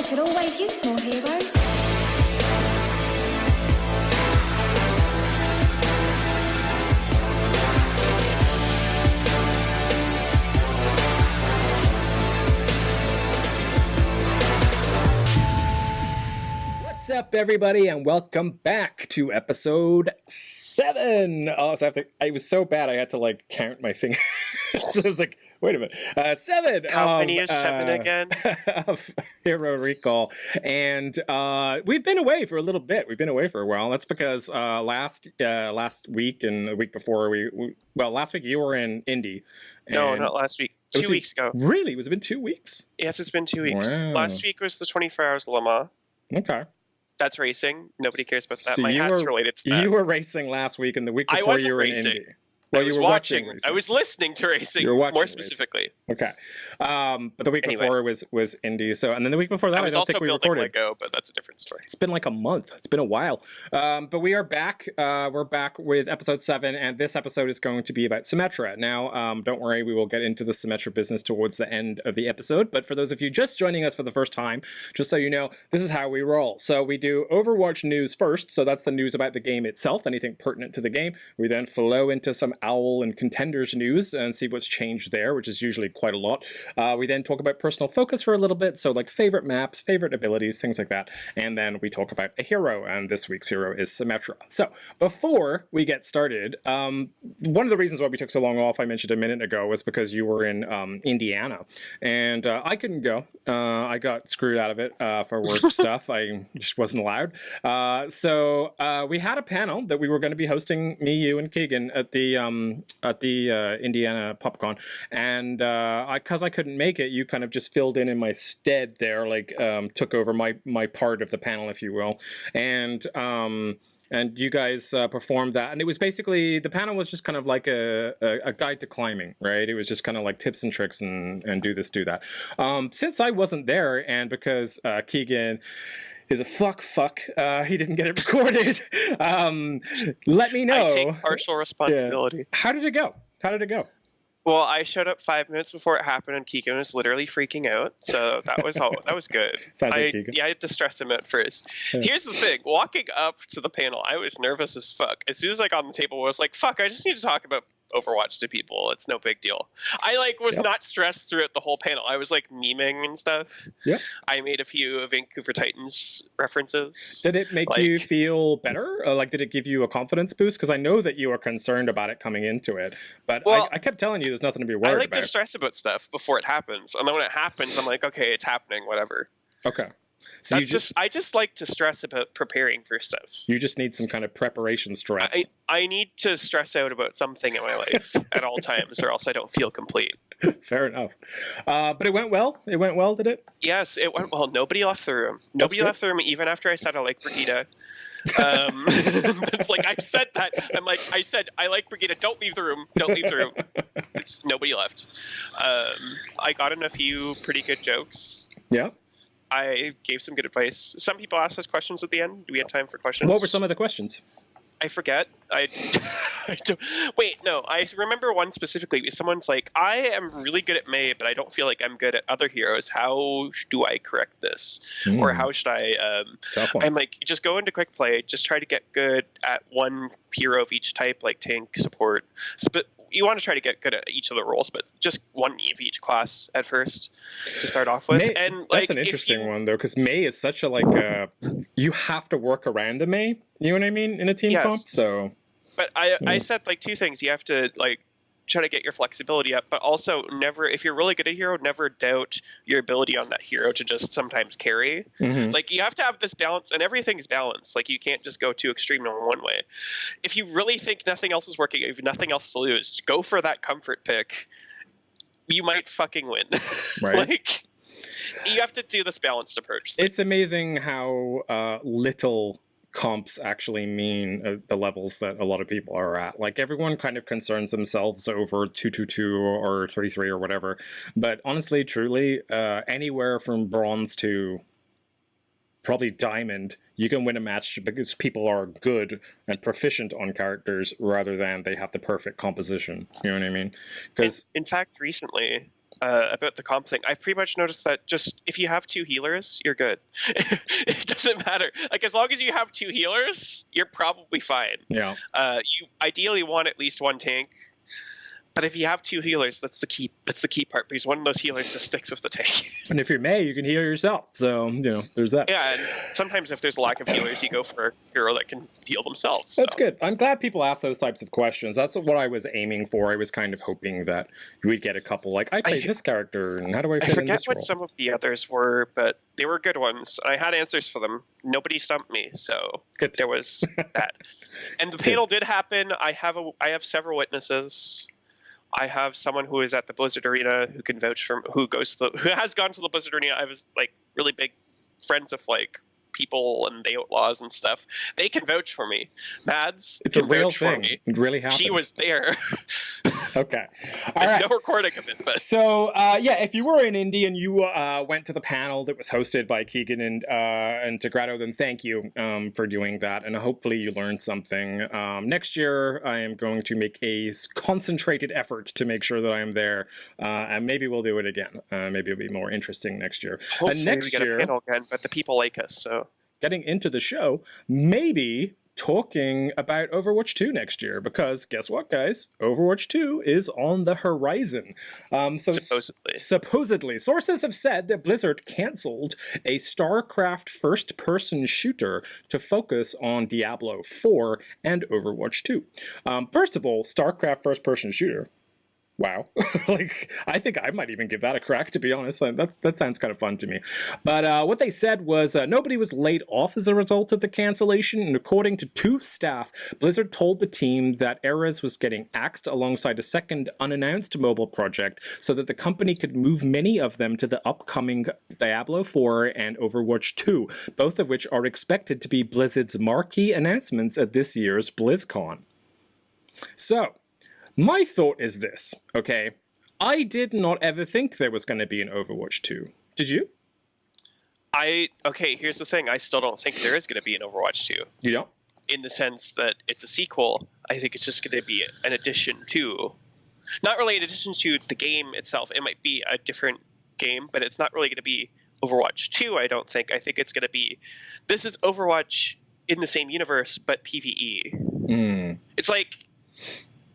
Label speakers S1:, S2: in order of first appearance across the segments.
S1: could always use more heroes.
S2: What's up, everybody, and welcome back to episode 7. Oh, so I was so bad I had to like count my fingers. So I was like, wait a minute, 7.
S3: How many is 7 again?
S2: Of Hero Recall, and we've been away for a little bit. We've been away for a while. That's because last week and the week before last week you were in Indy.
S3: No, not last week. 2 weeks ago.
S2: Really? Was it been 2 weeks?
S3: Yes, it's been 2 weeks.
S2: Wow.
S3: Last week was the 24 Hours Le Mans.
S2: Okay.
S3: That's racing. Nobody cares about that.
S2: So
S3: My hat's related to that.
S2: You were racing last week, and the week before you were in Indy.
S3: Well,
S2: you
S3: were watching. I was listening to racing.
S2: You were watching
S3: more specifically.
S2: Racing. Okay. But the week before was Indy. So, and then the week before that, I don't think we recorded.
S3: Lego, but that's a different story.
S2: It's been like a month. It's been a while. But we are back. We're back with episode 7, and this episode is going to be about Symmetra. Now, don't worry, we will get into the Symmetra business towards the end of the episode. But for those of you just joining us for the first time, just so you know, this is how we roll. So we do Overwatch news first. So that's the news about the game itself, anything pertinent to the game. We then flow into some OWL and Contenders news and see what's changed there, which is usually quite a lot. We then talk about personal focus for a little bit, so like favorite maps, favorite abilities, things like that. And then we talk about a hero, and this week's hero is Symmetra. So before we get started, one of the reasons why we took so long off, I mentioned a minute ago, was because you were in Indiana, and I couldn't go. I got screwed out of it for work stuff. I just wasn't allowed. So we had a panel that we were going to be hosting, me, you, and Keegan at the Indiana PopCon, and because I couldn't make it, you kind of just filled in my stead there, like took over my part of the panel, if you will, and you guys performed that, and it was basically, the panel was just kind of like a guide to climbing, right? It was just kind of like tips and tricks and do this, do that. Since I wasn't there, and because Keegan is a fuck, he didn't get it recorded. Let me know.
S3: I take partial responsibility.
S2: Yeah. How did it go?
S3: Well, I showed up 5 minutes before it happened, and Keegan was literally freaking out. So that was that was good.
S2: Sounds like Keegan.
S3: Yeah, I had to stress him at first.
S2: Yeah.
S3: Here's the thing: walking up to the panel, I was nervous as fuck. As soon as I got on the table, I was like, "Fuck! I just need to talk about Overwatch to people. It's no big deal." I was not stressed throughout the whole panel. I was like memeing and stuff.
S2: Yeah.
S3: I made a few Vancouver Titans references.
S2: Did it make you feel better? Did it give you a confidence boost? Because I know that you were concerned about it coming into it, but I kept telling you there's nothing to be worried about.
S3: I like to stress about stuff before it happens, and then when it happens, I'm like, okay, it's happening, whatever.
S2: Okay. So
S3: I just like to stress about preparing for stuff.
S2: You just need some kind of preparation stress.
S3: I need to stress out about something in my life at all times, or else I don't feel complete.
S2: Fair enough. But it went well? It went well, did it?
S3: Yes, it went well. Nobody left the room. Nobody left the room, even after I said I like Brigida. It's like, I said that. I said, I like Brigida. Don't leave the room. Don't leave the room. Nobody left. I got in a few pretty good jokes.
S2: Yeah.
S3: I gave some good advice. Some people asked us questions at the end. Do we have time for questions?
S2: What were some of the questions?
S3: I forget. I don't. Wait, no. I remember one specifically. Someone's like, I am really good at Mei, but I don't feel like I'm good at other heroes. How do I correct this? Or how should I... I'm like, just go into quick play. Just try to get good at one hero of each type, like tank, support. But you want to try to get good at each of the roles, but just one of each class at first to start off with.
S2: Mei,
S3: and
S2: that's an interesting one, though, because Mei is such a you have to work around the Mei. You know what I mean? In a team comp, so.
S3: But I said two things. You have to try to get your flexibility up, but also never, if you're really good at a hero, never doubt your ability on that hero to just sometimes carry.
S2: Mm-hmm.
S3: You have to have this balance, and everything's balanced. You can't just go too extreme in one way. If you really think nothing else is working, if nothing else to lose, go for that comfort pick. You might fucking win.
S2: Right.
S3: You have to do this balanced approach.
S2: It's amazing how little comps actually mean the levels that a lot of people are at. Everyone kind of concerns themselves over 222 or 33 or whatever, but honestly, truly, anywhere from bronze to probably diamond, you can win a match because people are good and proficient on characters rather than they have the perfect composition. You know what I mean? Because
S3: in fact, recently about the comp thing, I've pretty much noticed that just if you have 2 healers, you're good. It doesn't matter. Like, as long as you have 2 healers, you're probably fine.
S2: Yeah.
S3: You ideally want at least 1 tank. But if you have 2 healers, that's the key. That's the key part, because one of those healers just sticks with the tank.
S2: And if you're Mei, you can heal yourself. So, there's that.
S3: Yeah, and sometimes if there's a lack of healers, you go for a hero that can heal themselves. So.
S2: That's good. I'm glad people ask those types of questions. That's what I was aiming for. I was kind of hoping that we'd get a couple, like, I play this character, and how do I fit in this role?
S3: I forget what some of the others were, but they were good ones. I had answers for them. Nobody stumped me, so
S2: good.
S3: There was that. And the panel did happen. I have several witnesses. I have someone who is at the Blizzard Arena who can vouch for who has gone to the Blizzard Arena. I was like really big friends of like people and the Outlaws and stuff. They can vouch for me. Mads,
S2: it's a real thing. It really happened.
S3: She was there.
S2: Okay.
S3: There's
S2: right.
S3: no recording of it, but
S2: so if you were in Indy and you went to the panel that was hosted by Keegan and Tigrato, then thank you for doing that, and hopefully you learned something. Next year, I am going to make a concentrated effort to make sure that I am there, and maybe we'll do it again. Maybe it'll be more interesting next year.
S3: Hopefully
S2: and next
S3: we get
S2: year,
S3: a panel again, but the people like us, so
S2: getting into the show, maybe talking about Overwatch 2 next year, because guess what, guys? Overwatch 2 is on the horizon. Supposedly. Sources have said that Blizzard canceled a StarCraft first-person shooter to focus on Diablo 4 and Overwatch 2. First of all, StarCraft first-person shooter. Wow. Like, I think I might even give that a crack, to be honest. That sounds kind of fun to me. But what they said was nobody was laid off as a result of the cancellation, and according to 2 staff, Blizzard told the team that Ares was getting axed alongside a second unannounced mobile project so that the company could move many of them to the upcoming Diablo 4 and Overwatch 2, both of which are expected to be Blizzard's marquee announcements at this year's BlizzCon. So, my thought is this, okay? I did not ever think there was going to be an Overwatch 2. Did you?
S3: Okay, here's the thing. I still don't think there is going to be an Overwatch 2.
S2: You don't?
S3: In the sense that it's a sequel. I think it's just going to be an addition to... Not really an addition to the game itself. It might be a different game, but it's not really going to be Overwatch 2, I don't think. I think it's going to be... This is Overwatch in the same universe, but PvE. It's like...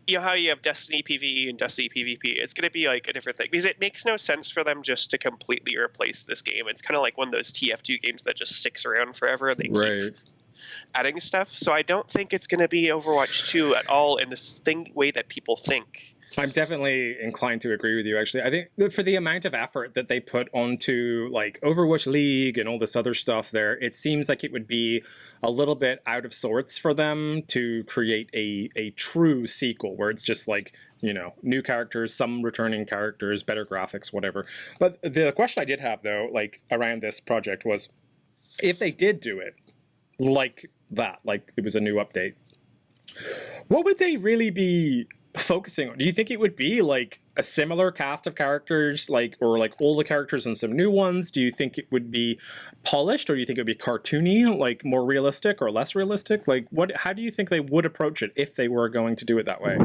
S3: You know how you have Destiny PvE and Destiny PvP? It's going to be like a different thing, because it makes no sense for them just to completely replace this game. It's kind of like one of those TF2 games that just sticks around forever and they keep adding stuff. So I don't think it's going to be Overwatch 2 at all in this way that people think.
S2: I'm definitely inclined to agree with you, actually. I think for the amount of effort that they put onto like Overwatch League and all this other stuff there, it seems like it would be a little bit out of sorts for them to create a true sequel where it's just like, new characters, some returning characters, better graphics, whatever. But the question I did have, though, like around this project was, if they did do it like that, like it was a new update, what would they really be focusing on? Do you think it would be like a similar cast of characters, or like all the characters and some new ones? Do you think it would be polished, or do you think it would be cartoony, like more realistic or less realistic? Like, how do you think they would approach it if they were going to do it that way?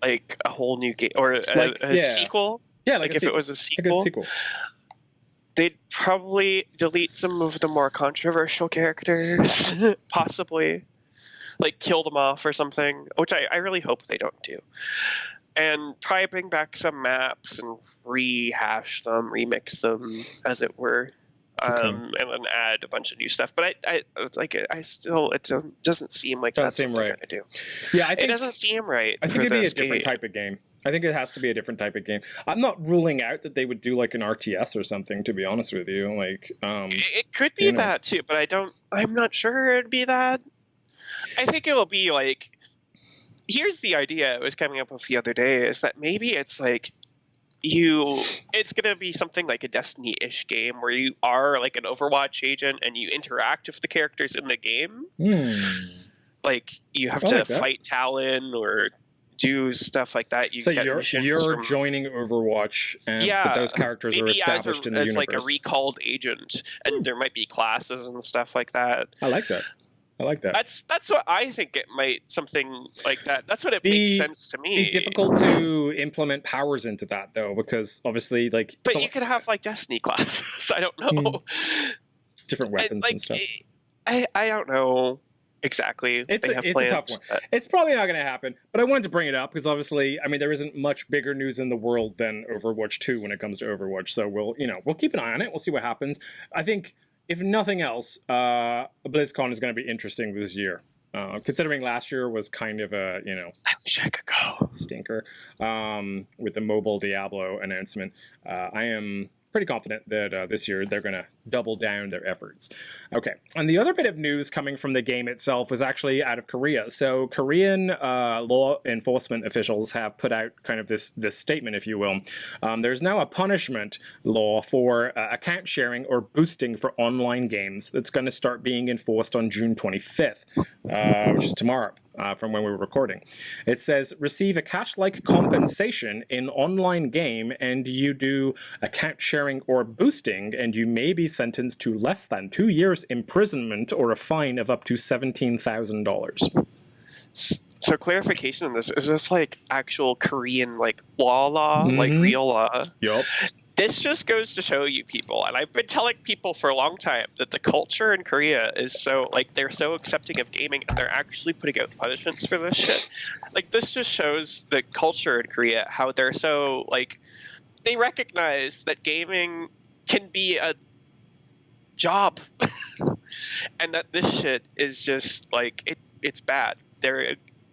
S3: Like a whole new game or a sequel?
S2: Yeah, like
S3: if it was a sequel.
S2: Like a sequel.
S3: They'd probably delete some of the more controversial characters, possibly. Like kill them off or something, which I really hope they don't do. And probably bring back some maps and rehash them, remix them, as it were, and then add a bunch of new stuff. But it doesn't seem like that's what they're going to do.
S2: Yeah, I think
S3: it doesn't seem right.
S2: I think it'd be a different type of game. I think it has to be a different type of game. I'm not ruling out that they would do like an RTS or something, to be honest with you. Like,
S3: it could be that too, but I'm not sure it'd be that. I think it'll be like, here's the idea I was coming up with the other day, is that maybe it's like it's going to be something like a Destiny-ish game where you are like an Overwatch agent and you interact with the characters in the game. Like you have to fight Talon or do stuff like that.
S2: So you're joining Overwatch, but those characters are established in the universe.
S3: Like a recalled agent, and there might be classes and stuff like that.
S2: I like that. I like that.
S3: That's what I think it might, something like that. That's what it makes sense to me.
S2: Be difficult to implement powers into that though, because obviously, like,
S3: but you could have like Destiny classes. I don't know.
S2: Different weapons and stuff.
S3: I don't know exactly.
S2: It's a tough one. It's probably not going to happen, but I wanted to bring it up because obviously, I mean, there isn't much bigger news in the world than Overwatch 2 when it comes to Overwatch. So we'll keep an eye on it. We'll see what happens. I think, if nothing else, BlizzCon is going to be interesting this year. Considering last year was kind of a,
S3: I wish I could go.
S2: Stinker with the mobile Diablo announcement. I am pretty confident that this year they're going to double down their efforts. Okay, and the other bit of news coming from the game itself was actually out of Korea. So Korean law enforcement officials have put out kind of this statement, if you will. There's now a punishment law for account sharing or boosting for online games that's going to start being enforced on June 25th, which is tomorrow. From when we were recording. It says, receive a cash-like compensation in online game and you do account sharing or boosting and you may be sentenced to less than 2 years imprisonment or a fine of up to $17,000.
S3: So clarification on this, is this like actual Korean like law, like real law?
S2: Yup.
S3: This just goes to show you people, and I've been telling people for a long time that the culture in Korea is so, like, they're so accepting of gaming, and they're actually putting out punishments for this shit. Like, this just shows the culture in Korea, how they're so, like, they recognize that gaming can be a job, and that this shit is just, like, it's bad. They're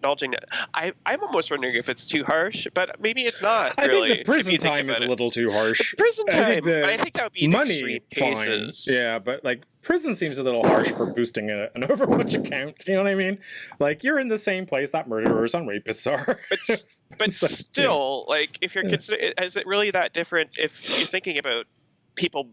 S3: acknowledging it. I'm almost wondering if it's too harsh, but maybe it's not.
S2: I think the prison time is a little too harsh.
S3: The prison time, but I think that would be in extreme cases.
S2: Yeah, but like prison seems a little harsh for boosting an Overwatch account. You know what I mean? Like you're in the same place that murderers and rapists are.
S3: But so, still, like if you're considering, is it really that different if you're thinking about people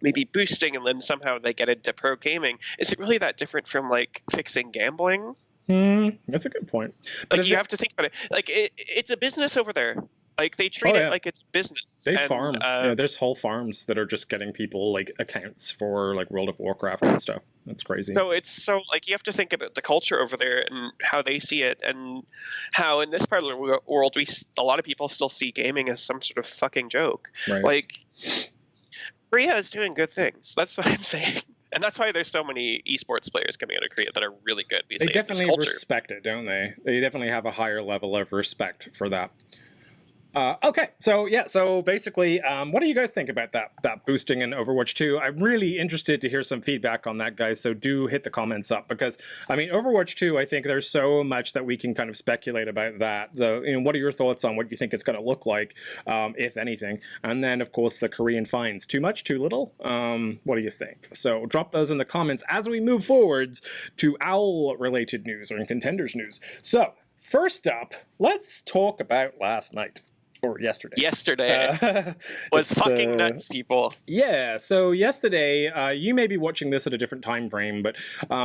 S3: maybe boosting and then somehow they get into pro gaming? Is it really that different from like fixing gambling?
S2: That's a good point.
S3: But like you have to think about it. Like it's a business over there. Like they treat it like it's business.
S2: They farm. There's whole farms that are just getting people like accounts for like World of Warcraft and stuff. That's crazy.
S3: So it's so like you have to think about the culture over there and how they see it, and how in this part of the world a lot of people still see gaming as some sort of fucking joke.
S2: Right.
S3: Like Korea is doing good things. That's what I'm saying. And that's why there's so many esports players coming out of Korea that are really good.
S2: They definitely respect it, don't they? They definitely have a higher level of respect for that. Okay, so basically, what do you guys think about that boosting in Overwatch 2? I'm really interested to hear some feedback on that, guys, so do hit the comments up, because, I mean, Overwatch 2, I think there's so much that we can kind of speculate about that. So, what are your thoughts on what you think it's going to look like, if anything? And then, of course, the Korean fines. Too much, too little? What do you think? So drop those in the comments as we move forward to OWL-related news, or in Contenders news. So, first up, let's talk about last night. Or yesterday.
S3: Was fucking nuts, people.
S2: Yeah, so yesterday, you may be watching this at a different time frame, but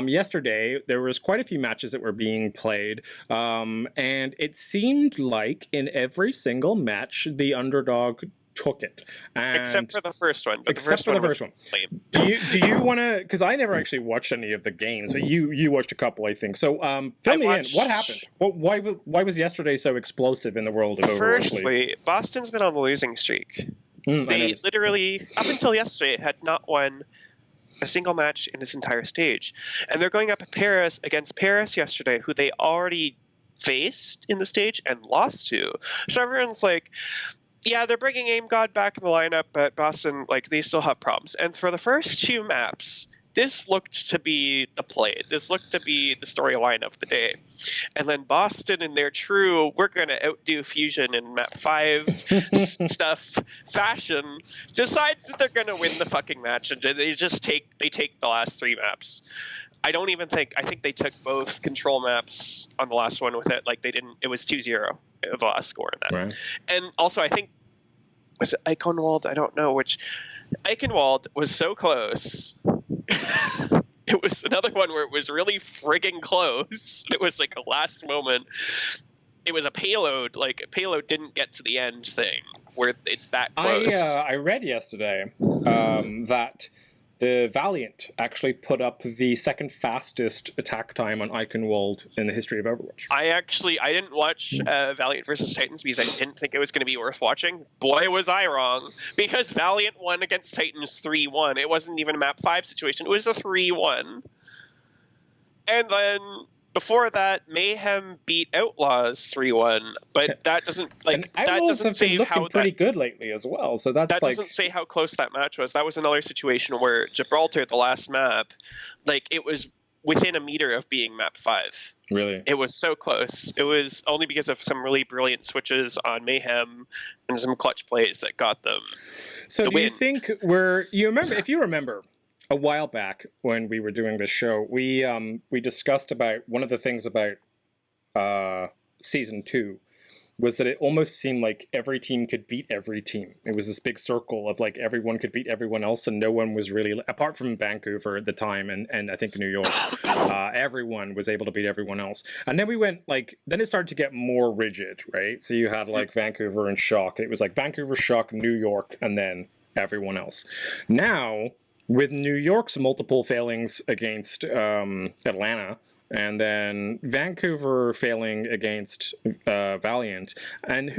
S2: yesterday there was quite a few matches that were being played, and it seemed like in every single match, the underdog took it. And
S3: except for the first one. But
S2: except for the first one. Do you want to, because I never actually watched any of the games, but you watched a couple, I think. So fill me in. What happened? Why was yesterday so explosive in the world of Overwatch League?
S3: Firstly, Boston's been on the losing streak. They literally, up until yesterday, had not won a single match in this entire stage. And they're going up against Paris yesterday, who they already faced in the stage and lost to. So everyone's like, yeah, they're bringing Aim God back in the lineup, but Boston, like, they still have problems. And for the first two maps, this looked to be the play. This looked to be the storyline of the day. And then Boston, in their true, we're going to outdo Fusion in map 5 stuff fashion, decides that they're going to win the fucking match, and they take the last three maps. I think they took both control maps on the last one with it. Like, they didn't, it was 2-0, the last score in that.
S2: Right.
S3: And also, I think, was it Eichenwald? I don't know which. Eichenwald was so close. It was another one where it was really frigging close. It was like a last moment. It was a payload. Like, payload didn't get to the end thing where it's that close.
S2: I read yesterday that the Valiant actually put up the second fastest attack time on Eichenwald in the history of Overwatch.
S3: I didn't watch Valiant versus Titans because I didn't think it was going to be worth watching. Boy, was I wrong, because Valiant won against Titans 3-1. It wasn't even a map 5 situation. It was a 3-1. And then before that, Mayhem beat Outlaws 3-1, but that doesn't say how
S2: pretty good lately as well. So that
S3: doesn't say how close that match was. That was another situation where Gibraltar, the last map, like it was within a meter of being map 5.
S2: Really,
S3: it was so close. It was only because of some really brilliant switches on Mayhem and some clutch plays that got them.
S2: So
S3: the
S2: do
S3: win.
S2: you think if you remember? A while back when we were doing this show, we discussed about one of the things about season 2 was that it almost seemed like every team could beat every team. It was this big circle of like everyone could beat everyone else, and no one was really, apart from Vancouver at the time and I think New York, everyone was able to beat everyone else. And then we went then it started to get more rigid, right? So you had like Vancouver and Shock. It was like Vancouver, Shock, New York, and then everyone else. Now, with New York's multiple failings against Atlanta, and then Vancouver failing against Valiant, and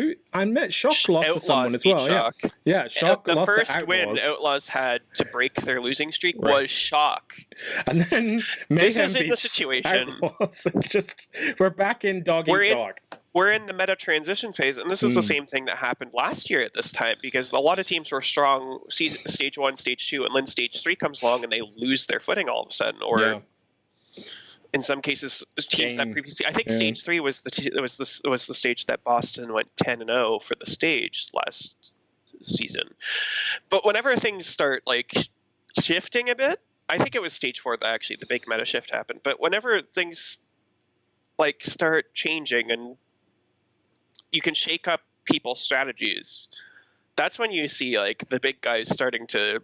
S2: Shock lost
S3: Outlaws
S2: to someone as
S3: beat
S2: well.
S3: Shock.
S2: Yeah, Shock
S3: the
S2: lost to
S3: first win
S2: Outlaws.
S3: Outlaws had to break their losing streak was Shock.
S2: And then Mayhem
S3: This isn't the
S2: beats
S3: situation.
S2: Outlaws. It's just we're back in dog eat dog.
S3: We're in the meta transition phase, and this is the same thing that happened last year at this time, because a lot of teams were strong stage 1, stage 2, and then stage 3 comes along and they lose their footing all of a sudden, or in some cases, teams that previously, I think stage 3 was the stage that Boston went 10-0 for the stage last season. But whenever things start like shifting a bit, I think it was stage 4 that actually the big meta shift happened. But whenever things like start changing and you can shake up people's strategies, that's when you see like the big guys starting to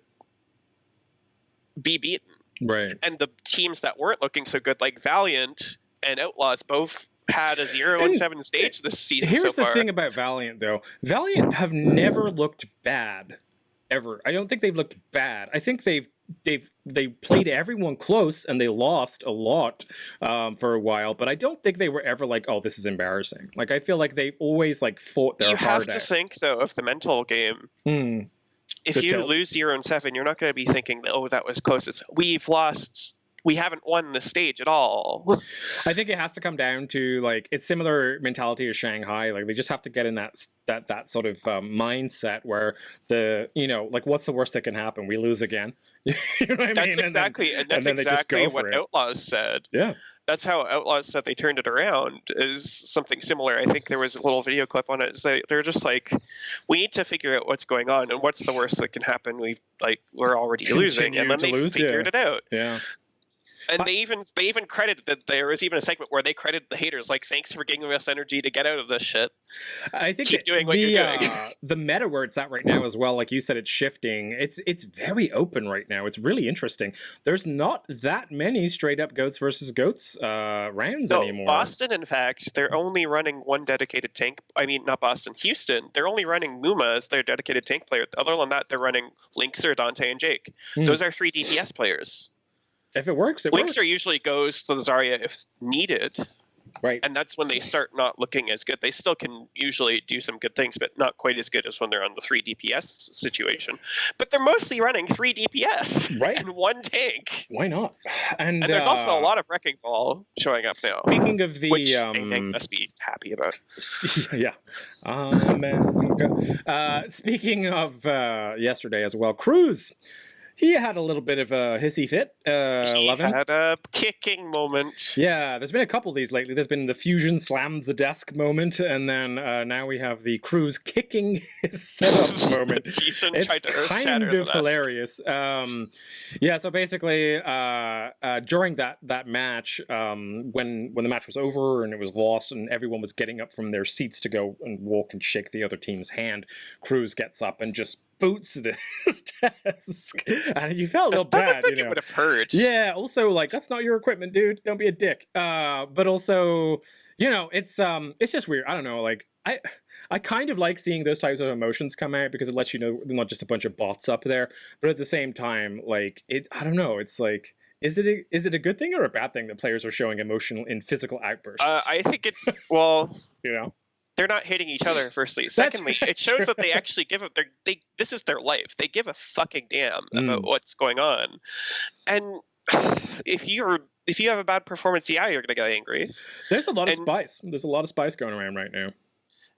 S3: be beaten.
S2: Right.
S3: And the teams that weren't looking so good, like Valiant and Outlaws, both had a 0-7 stage this season.
S2: Here's
S3: so far.
S2: the thing about Valiant, though. Valiant have never looked bad, ever. I don't think they've looked bad. I think they played everyone close and they lost a lot for a while, but I don't think they were ever like, oh, this is embarrassing. Like, I feel like they always like fought their heart out.
S3: You have to think though of the mental game. If you lose 0-7, you're not going to be thinking, oh, that was close. It's we haven't won the stage at all.
S2: I think it has to come down to like it's similar mentality as Shanghai. Like they just have to get in that sort of mindset where like what's the worst that can happen? We lose again. You know what I mean?
S3: That's exactly what Outlaws said.
S2: Yeah.
S3: That's how Outlaws said they turned it around, is something similar. I think there was a little video clip on it. They're just like, we need to figure out what's going on and what's the worst that can happen. We're already losing, and then they figured it out.
S2: Yeah.
S3: And they even credited that there was even a segment where they credited the haters, like, thanks for giving us energy to get out of this shit.
S2: I think
S3: keep doing what you're doing.
S2: The meta where it's at right now as well, like you said, it's shifting. It's very open right now. It's really interesting. There's not that many straight up goats versus goats rounds anymore.
S3: Boston, in fact, they're only running one dedicated tank. I mean, not Boston, Houston. They're only running Muma as their dedicated tank player. Other than that, they're running Linkser, Dante, and Jake. Those are 3 DPS players.
S2: If it works, it works.
S3: Linkser usually goes to the Zarya if needed.
S2: Right.
S3: And that's when they start not looking as good. They still can usually do some good things, but not quite as good as when they're on the 3 DPS situation. But they're mostly running 3 DPS and 1 tank.
S2: Why not? And
S3: there's also a lot of Wrecking Ball showing up now.
S2: Speaking of the...
S3: which Ang must be happy about.
S2: Yeah. Speaking of yesterday as well, Kruise... He had a little bit of a hissy fit.
S3: He had a kicking moment.
S2: Yeah, there's been a couple of these lately. There's been the Fusion slams the desk moment, and then now we have the Kruise kicking his setup moment. It's kind of hilarious. Yeah, so basically, during that match, when the match was over and it was lost and everyone was getting up from their seats to go and walk and shake the other team's hand, Kruise gets up and just boots this desk, and you felt a little bad.
S3: That's like it would have hurt.
S2: Yeah. Also, like, that's not your equipment, dude. Don't be a dick. But also, it's just weird. I don't know. Like, I kind of like seeing those types of emotions come out because it lets you know they're not just a bunch of bots up there, but at the same time, like I don't know, it's like, is it a good thing or a bad thing that players are showing emotional in physical outbursts?
S3: I think it's, well,
S2: you know,
S3: they're not hitting each other. Firstly, secondly, it shows that they actually give it. This is their life. They give a fucking damn about what's going on, and if you have a bad performance, yeah, you're gonna get angry.
S2: There's a lot of spice. There's a lot of spice going around right now.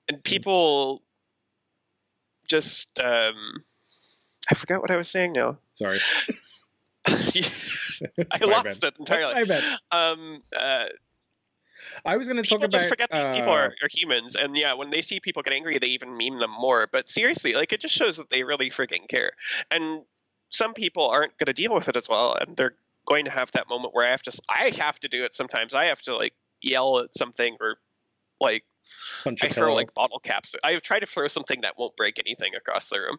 S3: And people just I forgot what I was saying now.
S2: Sorry.
S3: I lost it entirely.
S2: That's my bad. I was going to talk about...
S3: People just forget these people are humans, and yeah, when they see people get angry, they even meme them more. But seriously, like, it just shows that they really freaking care. And some people aren't going to deal with it as well, and they're going to have that moment where I have to do it sometimes. I have to, like, yell at something or, like, I throw like bottle caps. I try to throw something that won't break anything across the room.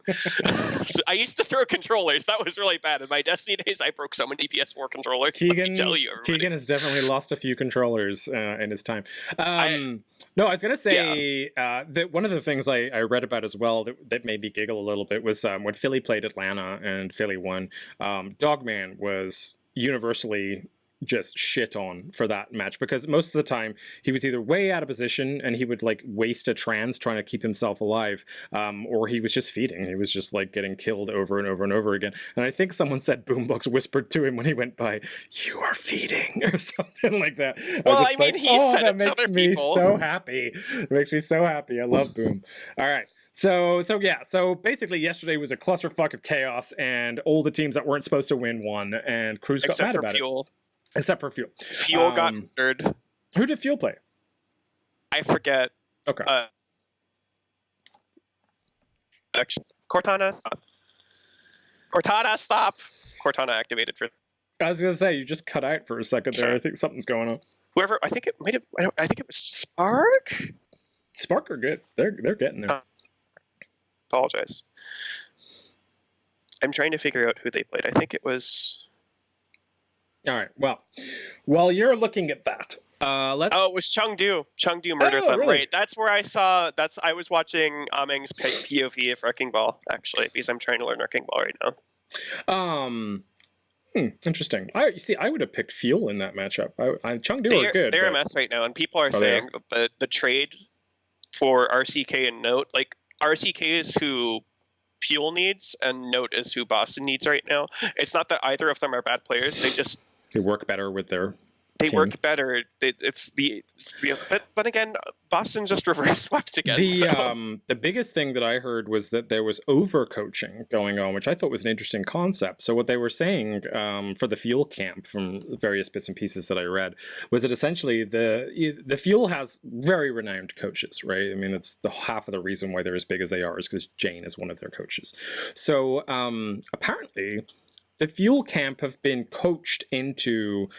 S3: So I used to throw controllers. That was really bad. In my Destiny days, I broke so many PS4 controllers. Keegan
S2: has definitely lost a few controllers in his time. No, I was going to say that one of the things I read about as well that made me giggle a little bit was when Philly played Atlanta and Philly won. Dogman was universally just shit on for that match because most of the time he was either way out of position and he would like waste a trans trying to keep himself alive, or he was just feeding. He was just like getting killed over and over and over again. And I think someone said Boombox whispered to him when he went by, "You are feeding," or something like that.
S3: Well, I mean, he said
S2: that makes me so happy. It makes me so happy. I love Boom. All right. So basically yesterday was a clusterfuck of chaos and all the teams that weren't supposed to win won, and Kruise got mad about it. Except for Fuel.
S3: Fuel got murdered.
S2: Who did Fuel play?
S3: I forget.
S2: Okay.
S3: Actually, Cortana, stop. Cortana activated for...
S2: I was going to say, you just cut out for a second there. I think something's going on.
S3: I think it was Spark?
S2: Spark are good. They're getting there.
S3: Apologize. I'm trying to figure out who they played. I think it was...
S2: All right. Well, while you're looking at that, let's...
S3: Oh, it was Chengdu. Chengdu murdered them.
S2: Really?
S3: Right. That's where I saw... I was watching Ameng's POV of Wrecking Ball, actually, because I'm trying to learn Wrecking Ball right now.
S2: Interesting. I would have picked Fuel in that matchup. Chengdu are good.
S3: They're a mess right now, and people are saying that the trade for RCK and Note, like, RCK is who Fuel needs, and Note is who Boston needs right now. It's not that either of them are bad players. They
S2: work better with their team.
S3: Work better. But again, Boston just reverse swept again.
S2: The biggest thing that I heard was that there was overcoaching going on, which I thought was an interesting concept. So what they were saying for the Fuel camp, from various bits and pieces that I read, was that essentially the Fuel has very renowned coaches, right? I mean, it's half of the reason why they're as big as they are is because Jane is one of their coaches. So apparently the Fuel camp have been coached into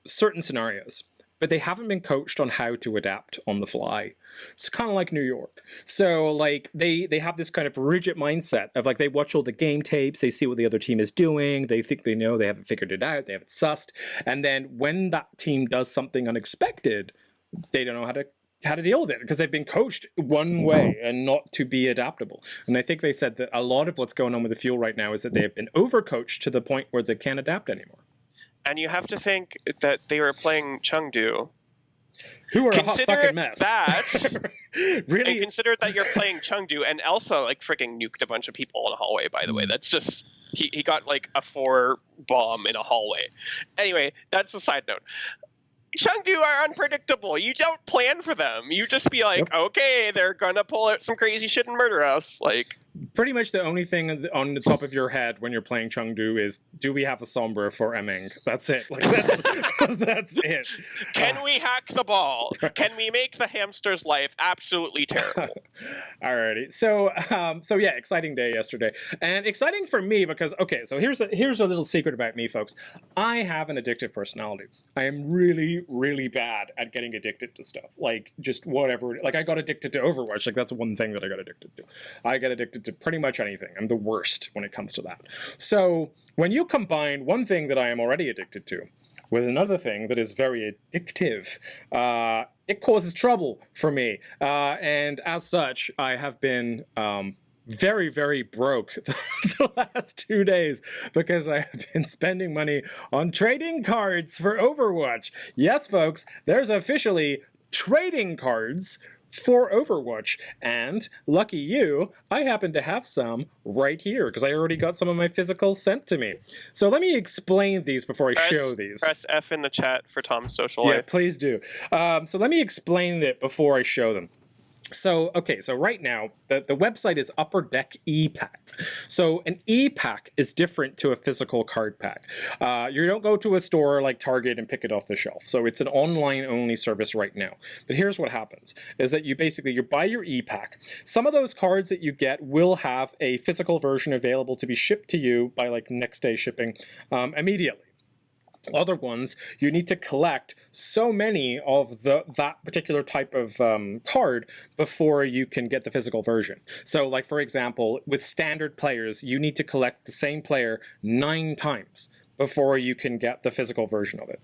S2: certain scenarios, but they haven't been coached on how to adapt on the fly. It's kind of like New York. So like they have this kind of rigid mindset of like they watch all the game tapes, they see what the other team is doing, they think they know, they haven't figured it out, they haven't sussed, and then when that team does something unexpected, they don't know how to deal with it because they've been coached one way and not to be adaptable. And I think they said that a lot of what's going on with the Fuel right now is that they have been overcoached to the point where they can't adapt anymore.
S3: And you have to think that they were playing Chengdu,
S2: who are a hot fucking mess.
S3: Really? And consider that you're playing Chengdu, and Elsa like freaking nuked a bunch of people in a hallway. By the way, that's just he got like a 4 bomb in a hallway. Anyway, that's a side note. Chengdu are unpredictable. You don't plan for them. You just be like, okay, they're gonna pull out some crazy shit and murder us. Like,
S2: pretty much the only thing on the top of your head when you're playing Chengdu is, do we have a Sombra for Ameng? That's it. Like that's it.
S3: Can we hack the ball? Can we make the hamster's life absolutely terrible?
S2: Alrighty. So yeah, exciting day yesterday, and exciting for me because so here's a little secret about me, folks. I have an addictive personality. I am really, really bad at getting addicted to stuff. Like just whatever. Like I got addicted to Overwatch. Like that's one thing that I got addicted to. I get addicted to pretty much anything. I'm the worst when it comes to that. So when you combine one thing that I am already addicted to with another thing that is very addictive. It causes trouble for me. And as such, I have been very, very broke the last 2 days because I have been spending money on trading cards for Overwatch. Yes, folks, there's officially trading cards for Overwatch, and lucky you, I happen to have some right here because I already got some of my physicals sent to me. So let me explain these before I show these.
S3: Press F in the chat for Tom's social life.
S2: Yeah, please do. So let me explain it before I show them. So, okay, so right now, the website is Upper Deck E-Pack. So an E-Pack is different to a physical card pack. You don't go to a store like Target and pick it off the shelf. So it's an online-only service right now. But here's what happens, is that you buy your E-Pack. Some of those cards that you get will have a physical version available to be shipped to you by like next day shipping immediately. Other ones, you need to collect so many of that particular type of card before you can get the physical version. So, like, for example, with standard players, you need to collect the same player 9 times before you can get the physical version of it.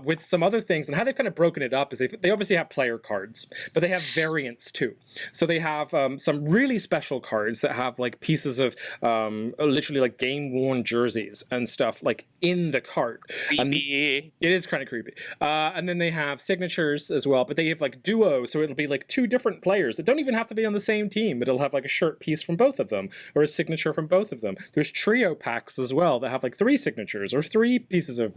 S2: With some other things, and how they've kind of broken it up is they obviously have player cards, but they have variants too. So they have some really special cards that have like pieces of literally like game-worn jerseys and stuff like in the card.
S3: Creepy.
S2: It is kind of creepy. And then they have signatures as well, but they have like duo, so it'll be like 2 different players that don't even have to be on the same team. It'll have like a shirt piece from both of them or a signature from both of them. There's trio packs as well that have like 3 signatures or 3 pieces of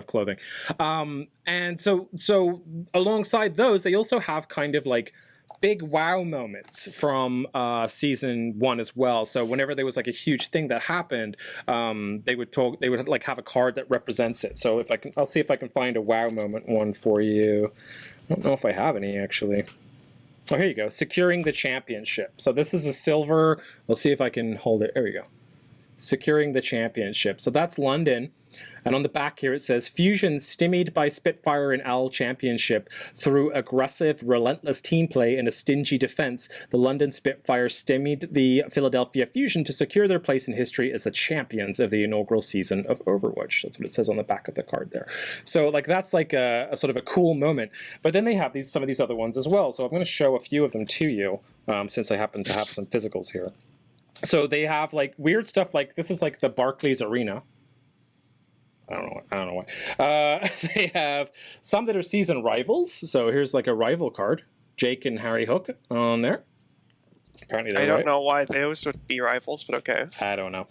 S2: clothing. And so alongside those, they also have kind of like big wow moments from season 1 as well. So whenever there was like a huge thing that happened, they would like have a card that represents it. So I'll see if I can find a wow moment one for you. I don't know if I have any actually. Oh, here you go. Securing the championship. So this is a silver. Let's see if I can hold it. There we go. Securing the championship. So that's London. And on the back here it says, Fusion stymied by Spitfire and Owl Championship through aggressive, relentless team play and a stingy defense. The London Spitfire stymied the Philadelphia Fusion to secure their place in history as the champions of the inaugural season of Overwatch. That's what it says on the back of the card there. So like that's like a sort of a cool moment. But then they have some of these other ones as well. So I'm going to show a few of them to you since I happen to have some physicals here. So they have like weird stuff like this is like the Barclays Arena. I don't know why. They have some that are season rivals. So here's like a rival card. Jake and Harry Hook on there. Apparently they're
S3: I don't know why those would be rivals, but okay.
S2: I don't know.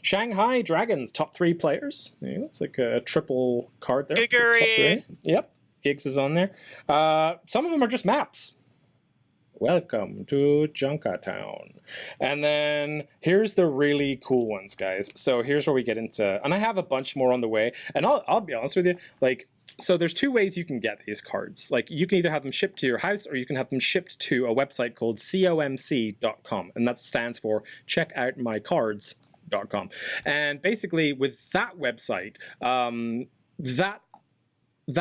S2: Shanghai Dragons, top 3 players. Yeah, it's like a triple card there.
S3: Giggery!
S2: Yep. Gigs is on there. Some of them are just maps. Welcome to Junkertown. And then here's the really cool ones, guys. So here's where we get into, and I have a bunch more on the way. And I'll be honest with you, like, so there's 2 ways you can get these cards. Like you can either have them shipped to your house or you can have them shipped to a website called comc.com. And that stands for checkoutmycards.com. And basically with that website, that